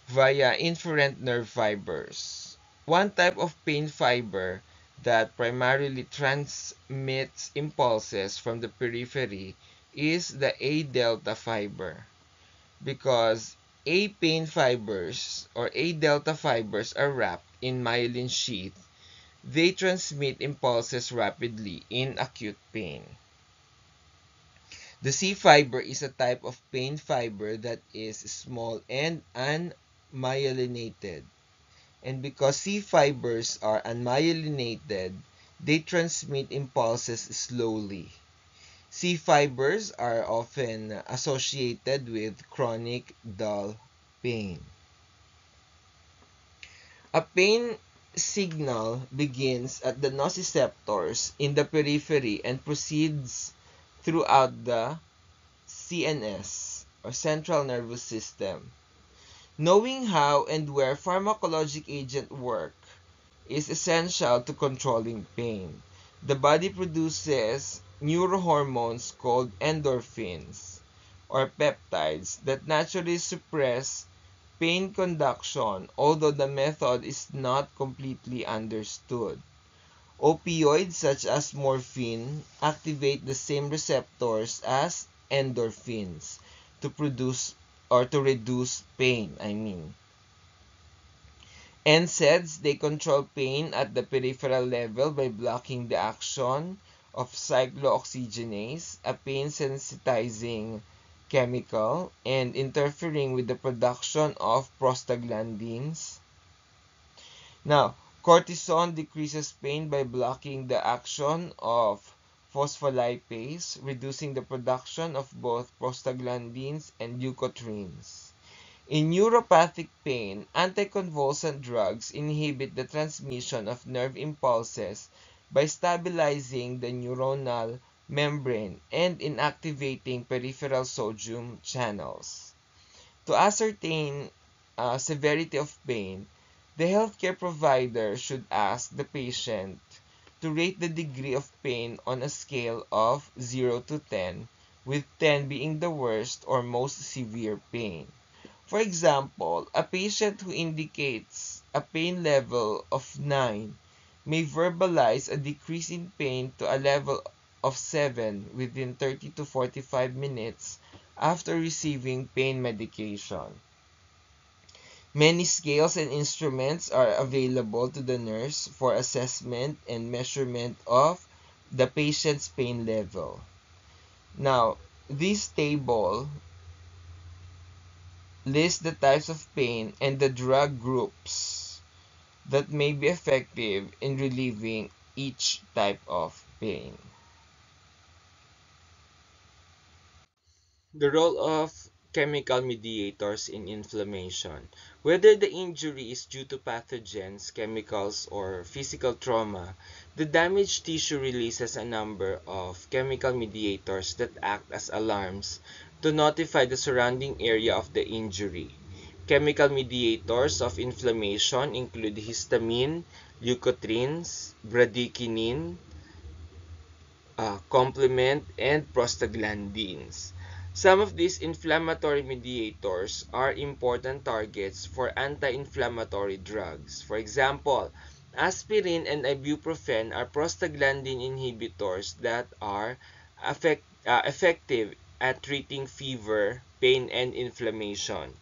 [SPEAKER 2] via inferent nerve fibers. One type of pain fiber that primarily transmits impulses from the periphery is the A delta fiber, because A pain fibers or A delta fibers are wrapped in myelin sheath. They transmit impulses rapidly in acute pain. The C fiber is a type of pain fiber that is small and unmyelinated. And because C fibers are unmyelinated, they transmit impulses slowly. C fibers are often associated with chronic dull pain. A pain signal begins at the nociceptors in the periphery and proceeds throughout the CNS or central nervous system. Knowing how and where pharmacologic agents work is essential to controlling pain. The body produces neurohormones called endorphins or peptides that naturally suppress pain conduction, although the method is not completely understood. Opioids such as morphine activate the same receptors as endorphins to produce or to reduce pain, NSAIDs, they control pain at the peripheral level by blocking the action of cyclooxygenase, a pain sensitizing chemical, and interfering with the production of prostaglandins. Now, cortisone decreases pain by blocking the action of phospholipase, reducing the production of both prostaglandins and leukotrienes. In neuropathic pain, anticonvulsant drugs inhibit the transmission of nerve impulses by stabilizing the neuronal membrane and inactivating peripheral sodium channels. To ascertain severity of pain, the healthcare provider should ask the patient to rate the degree of pain on a scale of 0 to 10, with 10 being the worst or most severe pain. For example, a patient who indicates a pain level of 9 may verbalize a decrease in pain to a level of 7 within 30 to 45 minutes after receiving pain medication. Many scales and instruments are available to the nurse for assessment and measurement of the patient's pain level. Now, this table lists the types of pain and the drug groups that may be effective in relieving each type of pain.
[SPEAKER 1] The role of chemical mediators in inflammation. Whether the injury is due to pathogens, chemicals, or physical trauma, the damaged tissue releases a number of chemical mediators that act as alarms to notify the surrounding area of the injury. Chemical mediators of inflammation include histamine, leukotrienes, bradykinin, complement, and prostaglandins. Some of these inflammatory mediators are important targets for anti-inflammatory drugs. For example, aspirin and ibuprofen are prostaglandin inhibitors that are effective at treating fever, pain, and inflammation.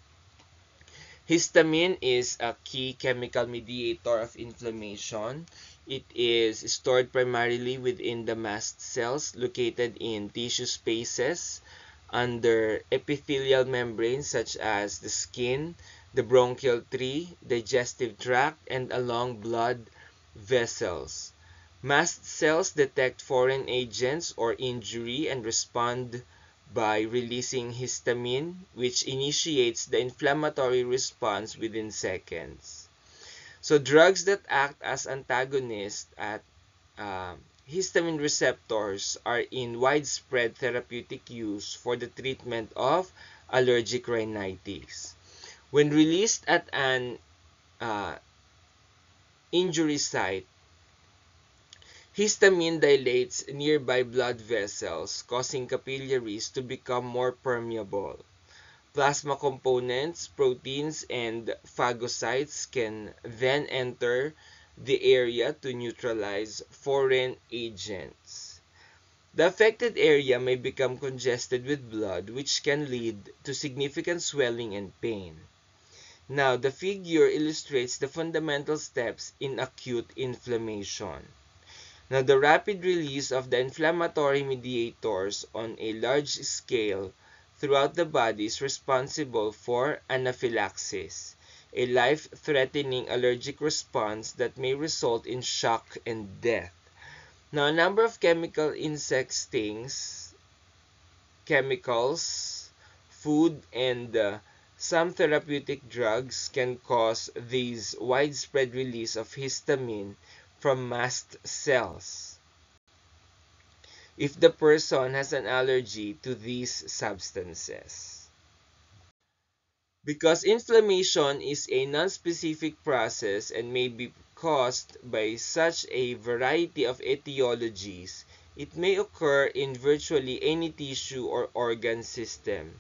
[SPEAKER 1] Histamine is a key chemical mediator of inflammation. It is stored primarily within the mast cells located in tissue spaces under epithelial membranes such as the skin, the bronchial tree, digestive tract, and along blood vessels. Mast cells detect foreign agents or injury and respond by releasing histamine, which initiates the inflammatory response within seconds. So drugs that act as antagonists at uh, histamine receptors are in widespread therapeutic use for the treatment of allergic rhinitis. When released at an uh, injury site, histamine dilates nearby blood vessels, causing capillaries to become more permeable. Plasma components, proteins, and phagocytes can then enter the area to neutralize foreign agents. The affected area may become congested with blood, which can lead to significant swelling and pain. Now, the figure illustrates the fundamental steps in acute inflammation. Now, the rapid release of the inflammatory mediators on a large scale throughout the body is responsible for anaphylaxis, a life-threatening allergic response that may result in shock and death. Now, a number of chemical insect stings, chemicals, food, and some therapeutic drugs can cause this widespread release of histamine from mast cells if the person has an allergy to these substances. Because inflammation is a nonspecific process and may be caused by such a variety of etiologies, it may occur in virtually any tissue or organ system.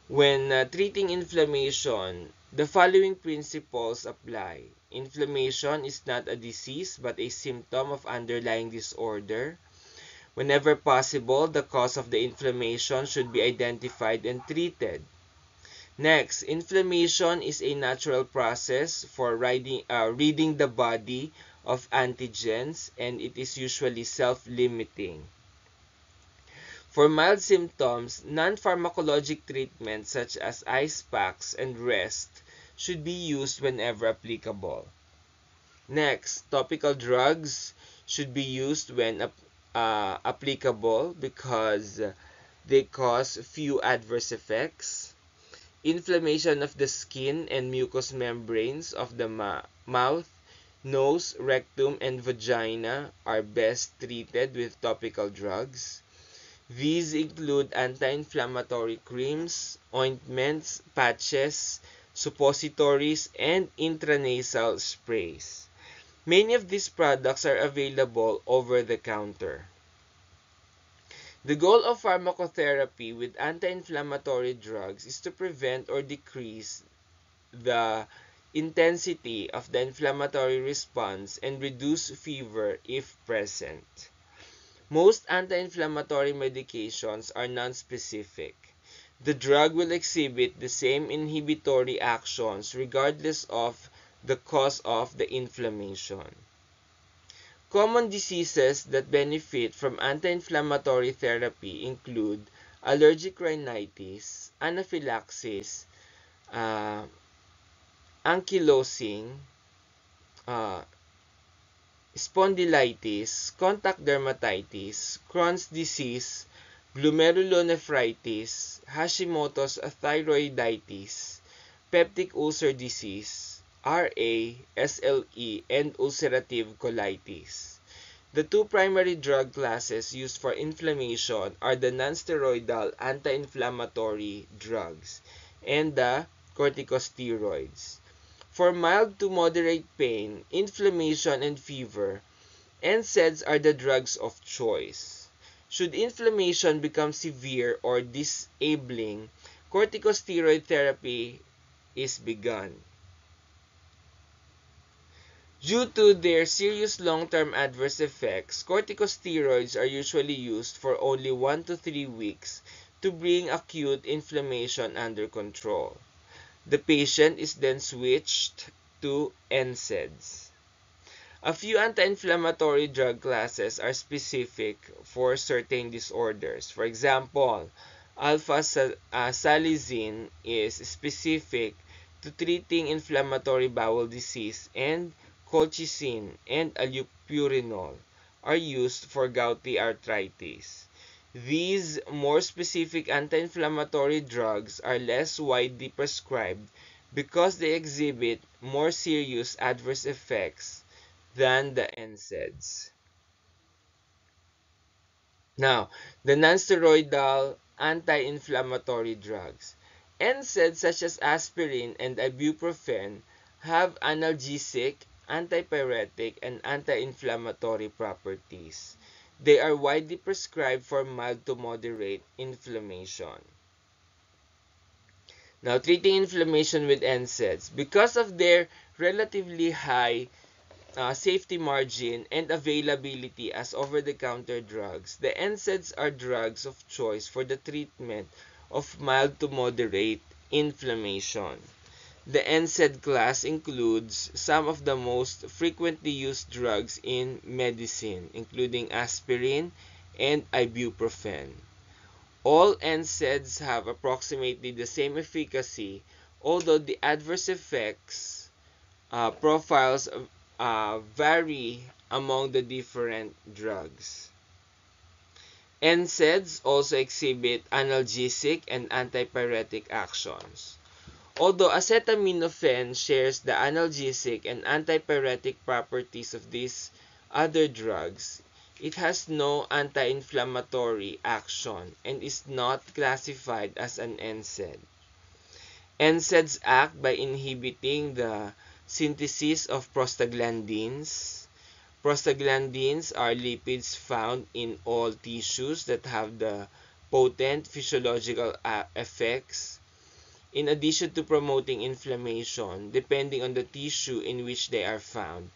[SPEAKER 1] When treating inflammation, the following principles apply. Inflammation is not a disease but a symptom of underlying disorder. Whenever possible, the cause of the inflammation should be identified and treated. Next, inflammation is a natural process for reading the body of antigens, and it is usually self-limiting. For mild symptoms, non-pharmacologic treatments such as ice packs and rest should be used whenever applicable. Next, topical drugs should be used when applicable because they cause few adverse effects. Inflammation of the skin and mucous membranes of the mouth, nose, rectum, and vagina are best treated with topical drugs. These include anti-inflammatory creams, ointments, patches, suppositories, and intranasal sprays. Many of these products are available over the counter. The goal of pharmacotherapy with anti-inflammatory drugs is to prevent or decrease the intensity of the inflammatory response and reduce fever if present. Most anti-inflammatory medications are nonspecific. The drug will exhibit the same inhibitory actions regardless of the cause of the inflammation. Common diseases that benefit from anti-inflammatory therapy include allergic rhinitis, anaphylaxis, ankylosing, uh, spondylitis, contact dermatitis, Crohn's disease, glomerulonephritis, Hashimoto's thyroiditis, peptic ulcer disease, RA, SLE, and ulcerative colitis. The two primary drug classes used for inflammation are the nonsteroidal anti-inflammatory drugs and the corticosteroids. For mild to moderate pain, inflammation, and fever, NSAIDs are the drugs of choice. Should inflammation become severe or disabling, corticosteroid therapy is begun. Due to their serious long-term adverse effects, corticosteroids are usually used for only 1 to 3 weeks to bring acute inflammation under control. The patient is then switched to NSAIDs. A few anti-inflammatory drug classes are specific for certain disorders. For example, alpha-salicin is specific to treating inflammatory bowel disease, and colchicine and allopurinol are used for gouty arthritis. These more specific anti-inflammatory drugs are less widely prescribed because they exhibit more serious adverse effects than the NSAIDs. Now, the nonsteroidal anti-inflammatory drugs. NSAIDs such as aspirin and ibuprofen have analgesic, antipyretic, and anti-inflammatory properties. They are widely prescribed for mild to moderate inflammation. Now, treating inflammation with NSAIDs. Because of their relatively high safety margin and availability as over-the-counter drugs, the NSAIDs are drugs of choice for the treatment of mild to moderate inflammation. The NSAID class includes some of the most frequently used drugs in medicine, including aspirin and ibuprofen. All NSAIDs have approximately the same efficacy, although the adverse effects profiles vary among the different drugs. NSAIDs also exhibit analgesic and antipyretic actions. Although acetaminophen shares the analgesic and antipyretic properties of these other drugs, it has no anti-inflammatory action and is not classified as an NSAID. NSAIDs act by inhibiting the synthesis of prostaglandins. Prostaglandins are lipids found in all tissues that have the potent physiological effects. In addition to promoting inflammation, depending on the tissue in which they are found,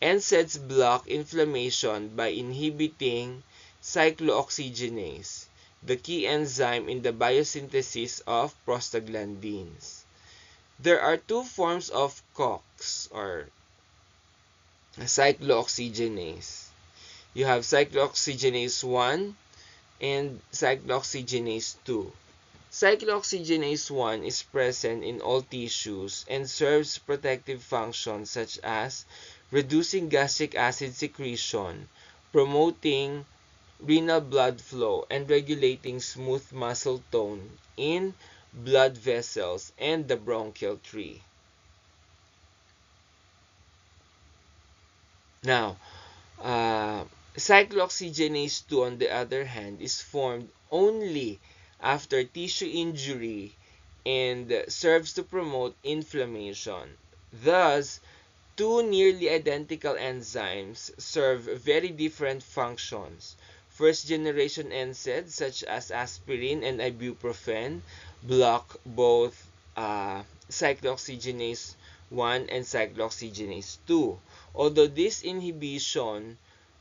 [SPEAKER 1] NSAIDs block inflammation by inhibiting cyclooxygenase, the key enzyme in the biosynthesis of prostaglandins. There are two forms of COX, or cyclooxygenase. You have cyclooxygenase 1 and cyclooxygenase 2. Cyclooxygenase 1 is present in all tissues and serves protective functions such as reducing gastric acid secretion, promoting renal blood flow, and regulating smooth muscle tone in blood vessels and the bronchial tree. Now, cyclooxygenase 2, on the other hand, is formed only after tissue injury and serves to promote inflammation. Thus, two nearly identical enzymes serve very different functions. First-generation NSAIDs such as aspirin and ibuprofen block both cyclooxygenase 1 and cyclooxygenase 2. Although this inhibition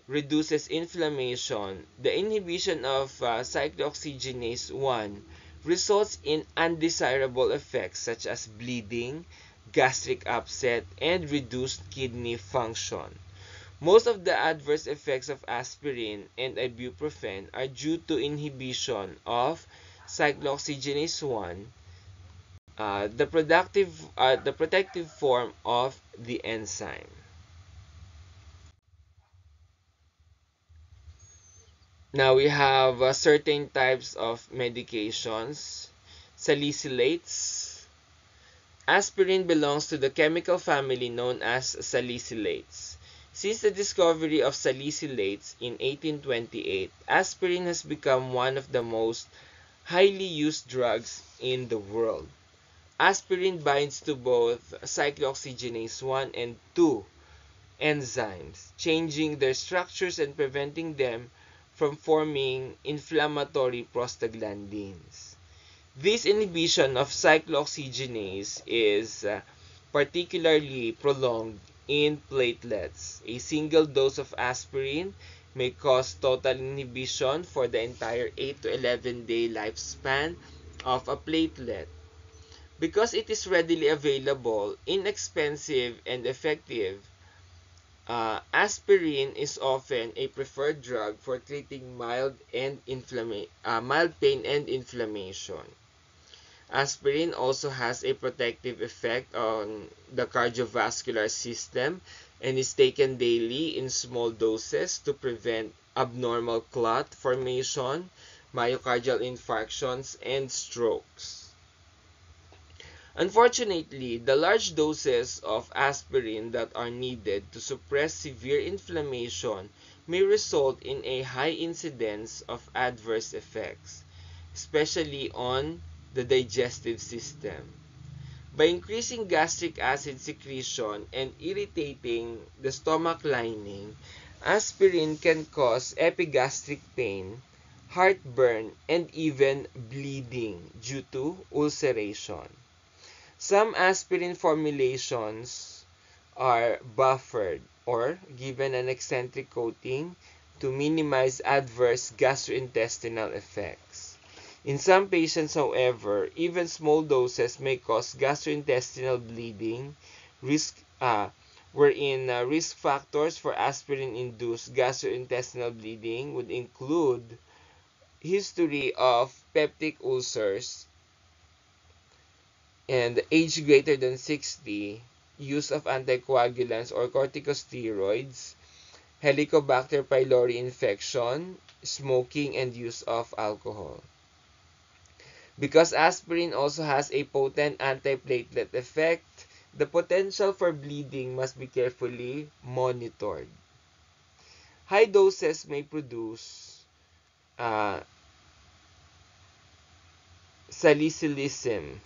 [SPEAKER 1] reduces inflammation, the inhibition of cyclooxygenase 1 results in undesirable effects such as bleeding, gastric upset, and reduced kidney function. Most of the adverse effects of aspirin and ibuprofen are due to inhibition of cyclooxygenase 1, the protective form of the enzyme. Now we have certain types of medications. Salicylates. Aspirin belongs to the chemical family known as salicylates. Since the discovery of salicylates in 1828, aspirin has become one of the most highly used drugs in the world. Aspirin binds to both cyclooxygenase 1 and 2 enzymes, changing their structures and preventing them from forming inflammatory prostaglandins. This inhibition of cyclooxygenase is particularly prolonged in platelets. A single dose of aspirin may cause total inhibition for the entire 8 to 11 day lifespan of a platelet. Because it is readily available, inexpensive, and effective, aspirin is often a preferred drug for treating mild pain and inflammation. Aspirin also has a protective effect on the cardiovascular system and is taken daily in small doses to prevent abnormal clot formation, myocardial infarctions, and strokes. Unfortunately, the large doses of aspirin that are needed to suppress severe inflammation may result in a high incidence of adverse effects, especially on the digestive system. By increasing gastric acid secretion and irritating the stomach lining, aspirin can cause epigastric pain, heartburn, and even bleeding due to ulceration. Some aspirin formulations are buffered or given an eccentric coating to minimize adverse gastrointestinal effects. In some patients, however, even small doses may cause gastrointestinal bleeding, wherein risk factors for aspirin-induced gastrointestinal bleeding would include history of peptic ulcers, and age greater than 60, use of anticoagulants or corticosteroids, Helicobacter pylori infection, smoking, and use of alcohol. Because aspirin also has a potent antiplatelet effect, the potential for bleeding must be carefully monitored. High doses may produce salicylism,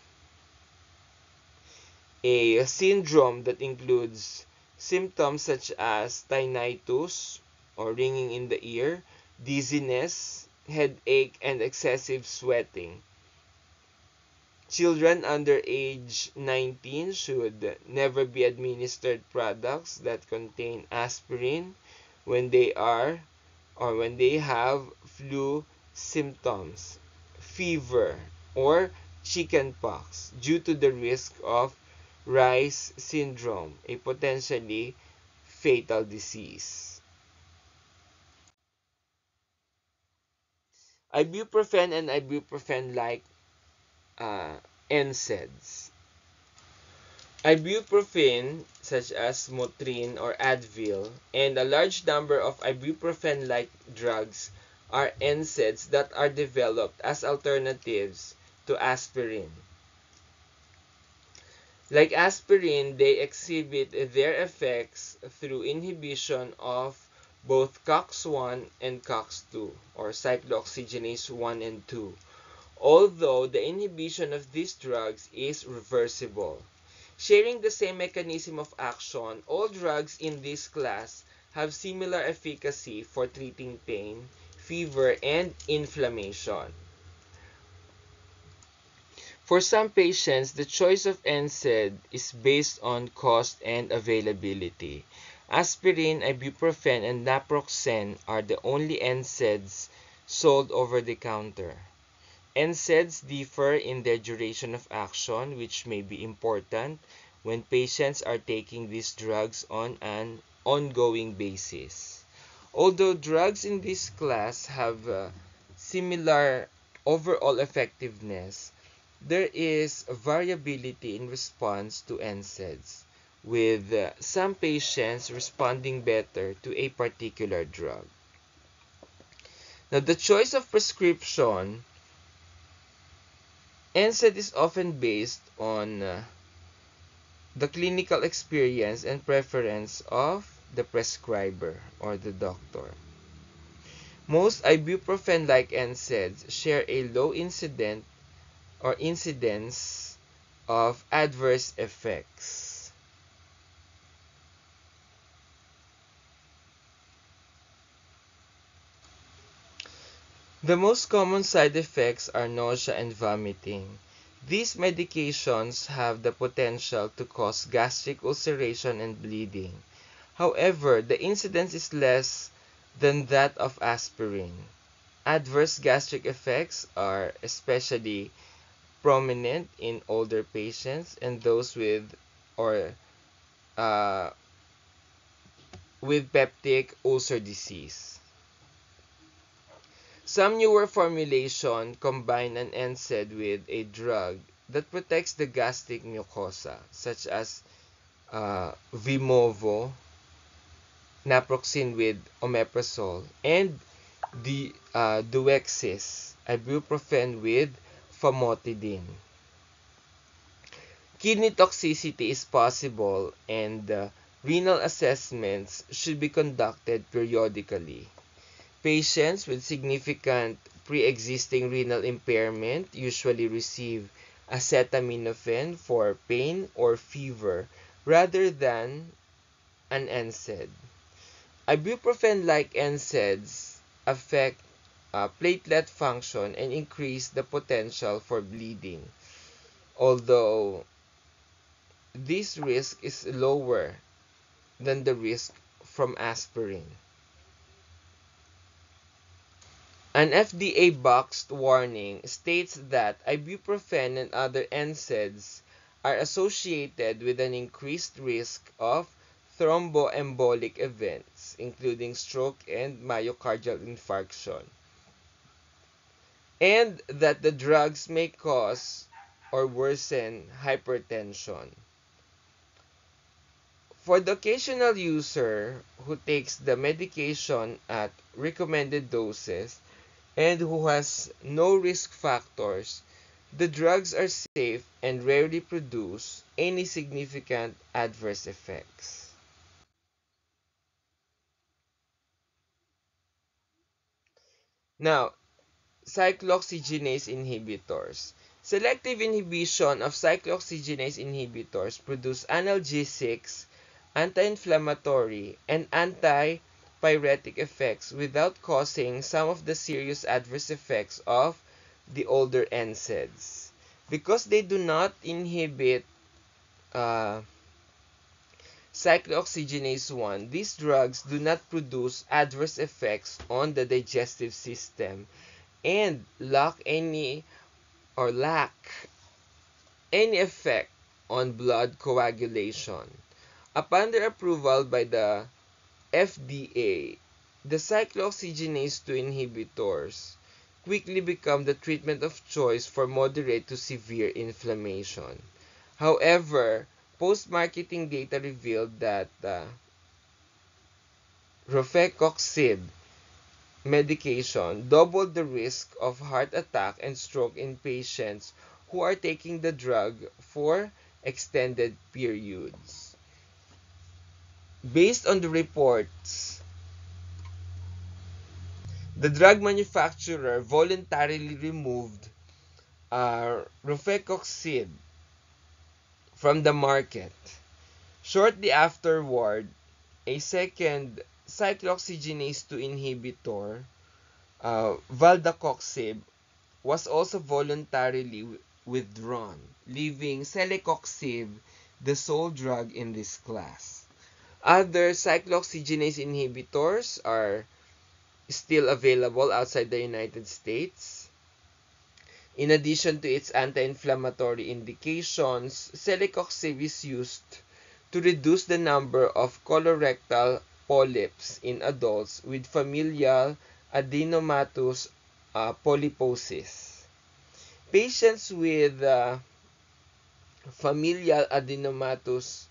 [SPEAKER 1] a syndrome that includes symptoms such as tinnitus or ringing in the ear, dizziness, headache, and excessive sweating. Children under age 19 should never be administered products that contain aspirin when they are or when they have flu symptoms, fever, or chickenpox due to the risk of Reye's syndrome, a potentially fatal disease. Ibuprofen and ibuprofen-like NSAIDs. Ibuprofen, such as Motrin or Advil, and a large number of ibuprofen-like drugs are NSAIDs that are developed as alternatives to aspirin. Like aspirin, they exhibit their effects through inhibition of both COX-1 and COX-2, or cyclooxygenase 1 and 2, although the inhibition of these drugs is reversible. Sharing the same mechanism of action, all drugs in this class have similar efficacy for treating pain, fever, and inflammation. For some patients, the choice of NSAID is based on cost and availability. Aspirin, ibuprofen, and naproxen are the only NSAIDs sold over the counter. NSAIDs differ in their duration of action, which may be important when patients are taking these drugs on an ongoing basis. Although drugs in this class have similar overall effectiveness, there is variability in response to NSAIDs, with some patients responding better to a particular drug. Now, the choice of prescription, NSAID is often based on the clinical experience and preference of the prescriber or the doctor. Most ibuprofen-like NSAIDs share a low incidence of adverse effects.
[SPEAKER 2] The most common side effects are nausea and vomiting. These medications have the potential to cause gastric ulceration and bleeding. However, the incidence is less than that of aspirin. Adverse gastric effects are especially prominent in older patients and those or uh, with peptic ulcer disease. Some newer formulation combine an NSAID with a drug that protects the gastric mucosa, such as Vimovo, naproxen with omeprazole, and the Duexis, ibuprofen with famotidine. Kidney toxicity is possible and renal assessments should be conducted periodically. Patients with significant pre-existing renal impairment usually receive acetaminophen for pain or fever rather than an NSAID. Ibuprofen-like NSAIDs affect platelet function and increase the potential for bleeding, although this risk is lower than the risk from aspirin. An FDA boxed warning states that ibuprofen and other NSAIDs are associated with an increased risk of thromboembolic events, including stroke and myocardial infarction, and that the drugs may cause or worsen hypertension. For the occasional user who takes the medication at recommended doses and who has no risk factors, the drugs are safe and rarely produce any significant adverse effects. Now, cyclooxygenase inhibitors. Selective inhibition of cyclooxygenase inhibitors produce analgesics, anti-inflammatory, and anti-pyretic effects without causing some of the serious adverse effects of the older NSAIDs. Because they do not inhibit uh, cyclooxygenase 1, these drugs do not produce adverse effects on the digestive system and lack any effect on blood coagulation. Upon their approval by the FDA, the cyclooxygenase 2 inhibitors quickly become the treatment of choice for moderate to severe inflammation. However, post-marketing data revealed that rofecoxib medication doubled the risk of heart attack and stroke in patients who are taking the drug for extended periods. Based on the reports, the drug manufacturer voluntarily removed rofecoxib from the market. Shortly afterward, a second cyclooxygenase 2 inhibitor, valdacoxib, was also voluntarily withdrawn, leaving celecoxib the sole drug in this class. Other cyclooxygenase inhibitors are still available outside the United States. In addition to its anti-inflammatory indications, celecoxib is used to reduce the number of colorectal polyps in adults with familial adenomatous polyposis. Patients with familial adenomatous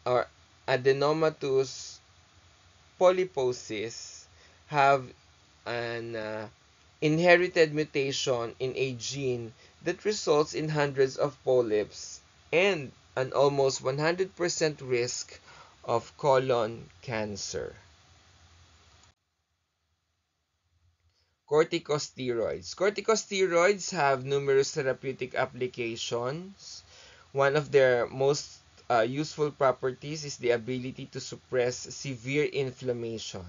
[SPEAKER 2] or adenomatous polyposis have an inherited mutation in a gene that results in hundreds of polyps and an almost 100% risk of colon cancer. Corticosteroids. Corticosteroids have numerous therapeutic applications. One of their most useful properties is the ability to suppress severe inflammation.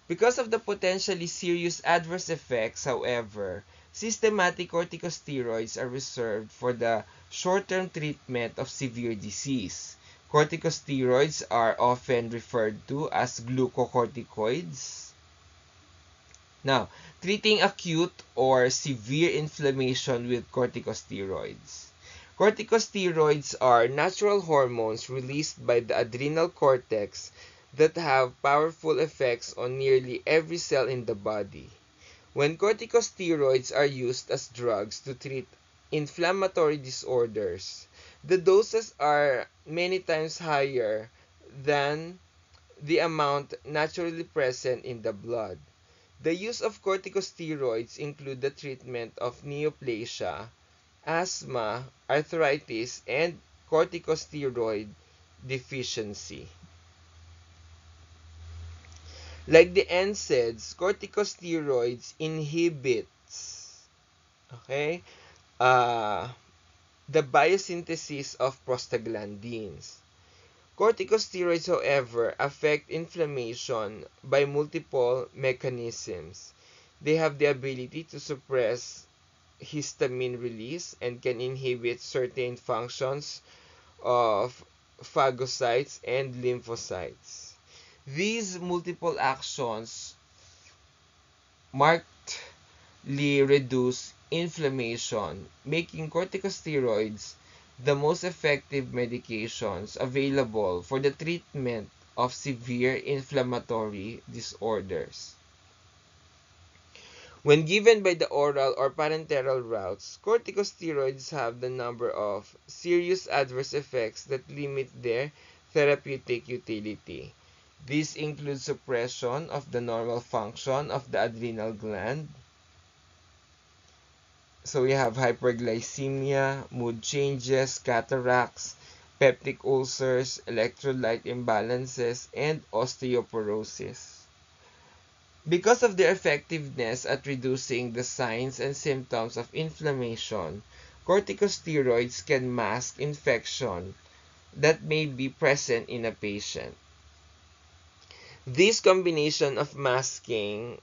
[SPEAKER 2] Because of the potentially serious adverse effects, however, systematic corticosteroids are reserved for the short-term treatment of severe disease. Corticosteroids are often referred to as glucocorticoids. Now, treating acute or severe inflammation with corticosteroids. Corticosteroids are natural hormones released by the adrenal cortex that have powerful effects on nearly every cell in the body. When corticosteroids are used as drugs to treat inflammatory disorders, the doses are many times higher than the amount naturally present in the blood. The use of corticosteroids include the treatment of neoplasia, asthma, arthritis, and corticosteroid deficiency. Like the NSAIDs, corticosteroids inhibits, okay, uh, the biosynthesis of prostaglandins. Corticosteroids, however, affect inflammation by multiple mechanisms. They have the ability to suppress histamine release and can inhibit certain functions of phagocytes and lymphocytes. These multiple actions markedly reduce inflammation, making corticosteroids the most effective medications available for the treatment of severe inflammatory disorders. When given by the oral or parenteral routes, corticosteroids have the number of serious adverse effects that limit their therapeutic utility. These include suppression of the normal function of the adrenal gland. So we have hyperglycemia, mood changes, cataracts, peptic ulcers, electrolyte imbalances, and osteoporosis. Because of their effectiveness at reducing the signs and symptoms of inflammation, corticosteroids can mask infection that may be present in a patient. This combination of masking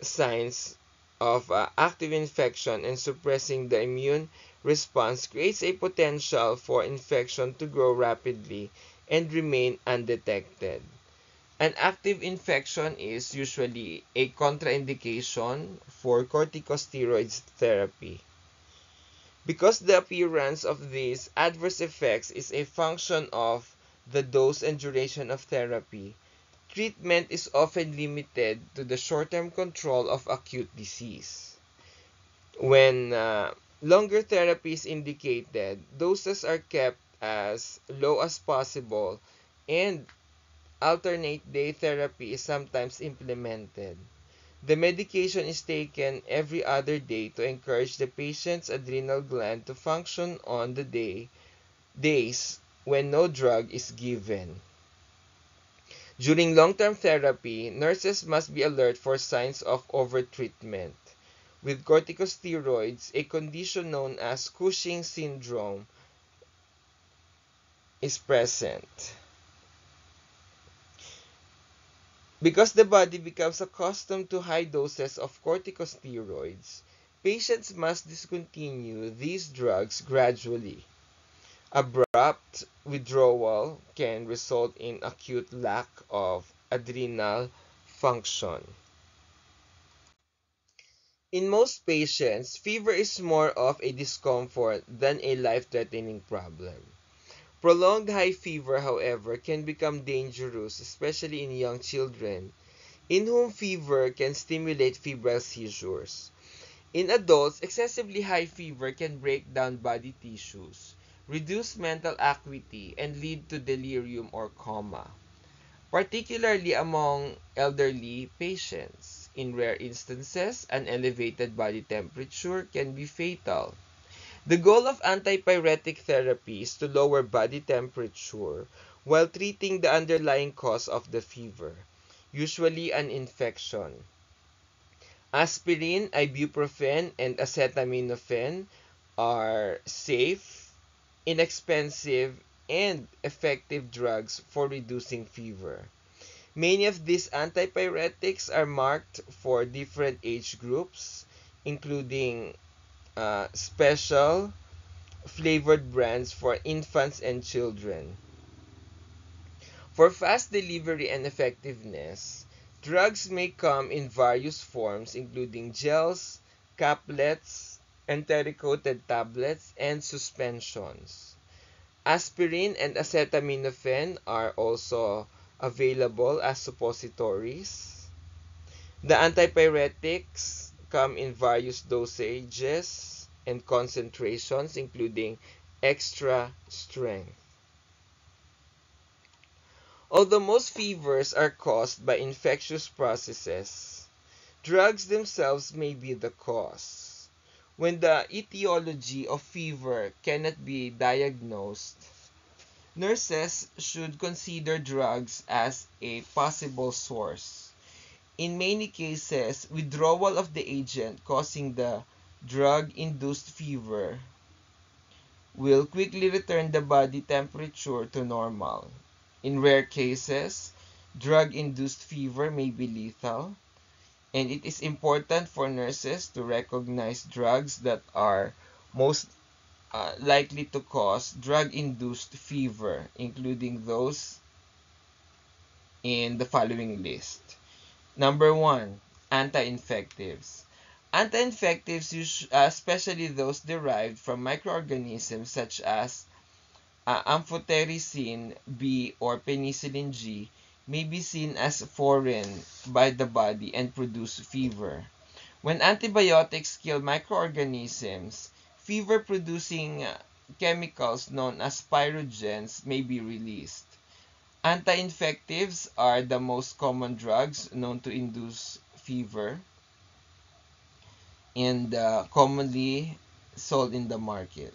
[SPEAKER 2] signs of active infection and suppressing the immune response creates a potential for infection to grow rapidly and remain undetected. An active infection is usually a contraindication for corticosteroids therapy. Because the appearance of these adverse effects is a function of the dose and duration of therapy, treatment is often limited to the short-term control of acute disease. When longer therapy is indicated, doses are kept as low as possible and alternate day therapy is sometimes implemented. The medication is taken every other day to encourage the patient's adrenal gland to function on the days when no drug is given. During long-term therapy, nurses must be alert for signs of overtreatment. With corticosteroids, a condition known as Cushing syndrome is present. Because the body becomes accustomed to high doses of corticosteroids, patients must discontinue these drugs gradually. Abrupt withdrawal can result in acute lack of adrenal function. In most patients, fever is more of a discomfort than a life-threatening problem. Prolonged high fever, however, can become dangerous, especially in young children, in whom fever can stimulate febrile seizures. In adults, excessively high fever can break down body tissues, reduce mental acuity, and lead to delirium or coma, particularly among elderly patients. In rare instances, an elevated body temperature can be fatal. The goal of antipyretic therapy is to lower body temperature while treating the underlying cause of the fever, usually an infection. Aspirin, ibuprofen, and acetaminophen are safe, inexpensive, and effective drugs for reducing fever. Many of these antipyretics are marked for different age groups, including special flavored brands for infants and children. For fast delivery and effectiveness, drugs may come in various forms including gels, caplets, enteric-coated tablets, and suspensions. Aspirin and acetaminophen are also available as suppositories. The antipyretics come in various dosages and concentrations including extra strength. Although most fevers are caused by infectious processes, drugs themselves may be the cause. When the etiology of fever cannot be diagnosed, nurses should consider drugs as a possible source. In many cases, withdrawal of the agent causing the drug-induced fever will quickly return the body temperature to normal. In rare cases, drug-induced fever may be lethal, and it is important for nurses to recognize drugs that are most likely to cause drug-induced fever, including those in the following list. Number 1, anti-infectives. Anti-infectives, especially those derived from microorganisms such as amphotericin B or penicillin G, may be seen as foreign by the body and produce fever. When antibiotics kill microorganisms, fever-producing chemicals known as pyrogens may be released. Anti-infectives are the most common drugs known to induce fever and commonly sold in the market.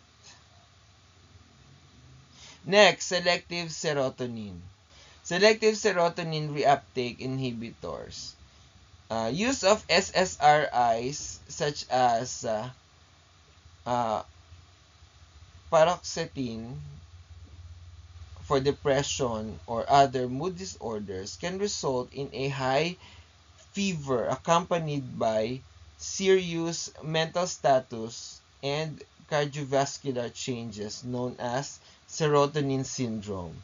[SPEAKER 2] Next, selective serotonin. Selective serotonin reuptake inhibitors. Use of SSRIs such as paroxetine for depression or other mood disorders can result in a high fever accompanied by serious mental status and cardiovascular changes known as serotonin syndrome.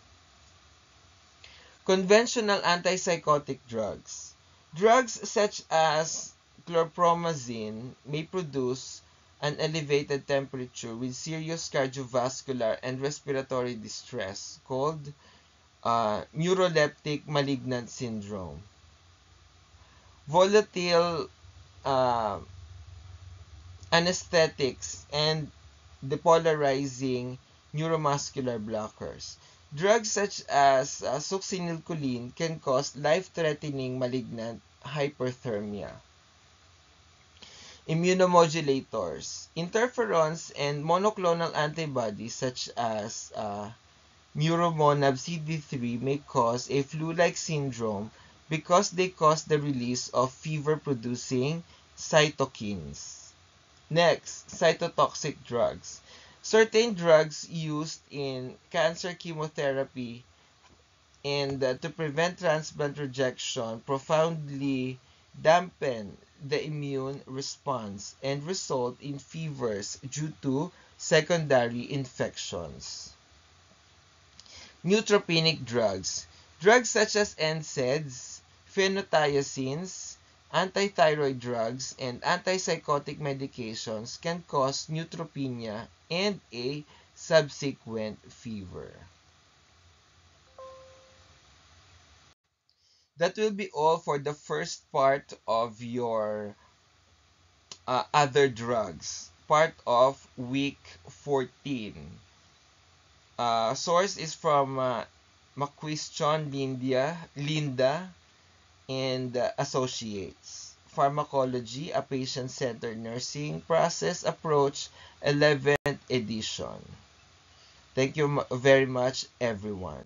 [SPEAKER 2] Conventional antipsychotic drugs. Drugs such as chlorpromazine may produce an elevated temperature with serious cardiovascular and respiratory distress called neuroleptic malignant syndrome. Volatile anesthetics and depolarizing neuromuscular blockers. Drugs such as succinylcholine can cause life-threatening malignant hyperthermia. Immunomodulators. Interferons and monoclonal antibodies such as Neuromonab CD3 may cause a flu-like syndrome because they cause the release of fever-producing cytokines. Next, cytotoxic drugs. Certain drugs used in cancer chemotherapy and to prevent transplant rejection profoundly dampen the immune response and result in fevers due to secondary infections. Neutropenic drugs. Drugs such as NSAIDs, phenothiazines, antithyroid drugs, and antipsychotic medications can cause neutropenia and a subsequent fever. That will be all for the first part of your other drugs, part of week 14. Source is from McQuistion, Linda, and Associates. Pharmacology, a Patient-Centered Nursing Process Approach, 11th edition. Thank you very much, everyone.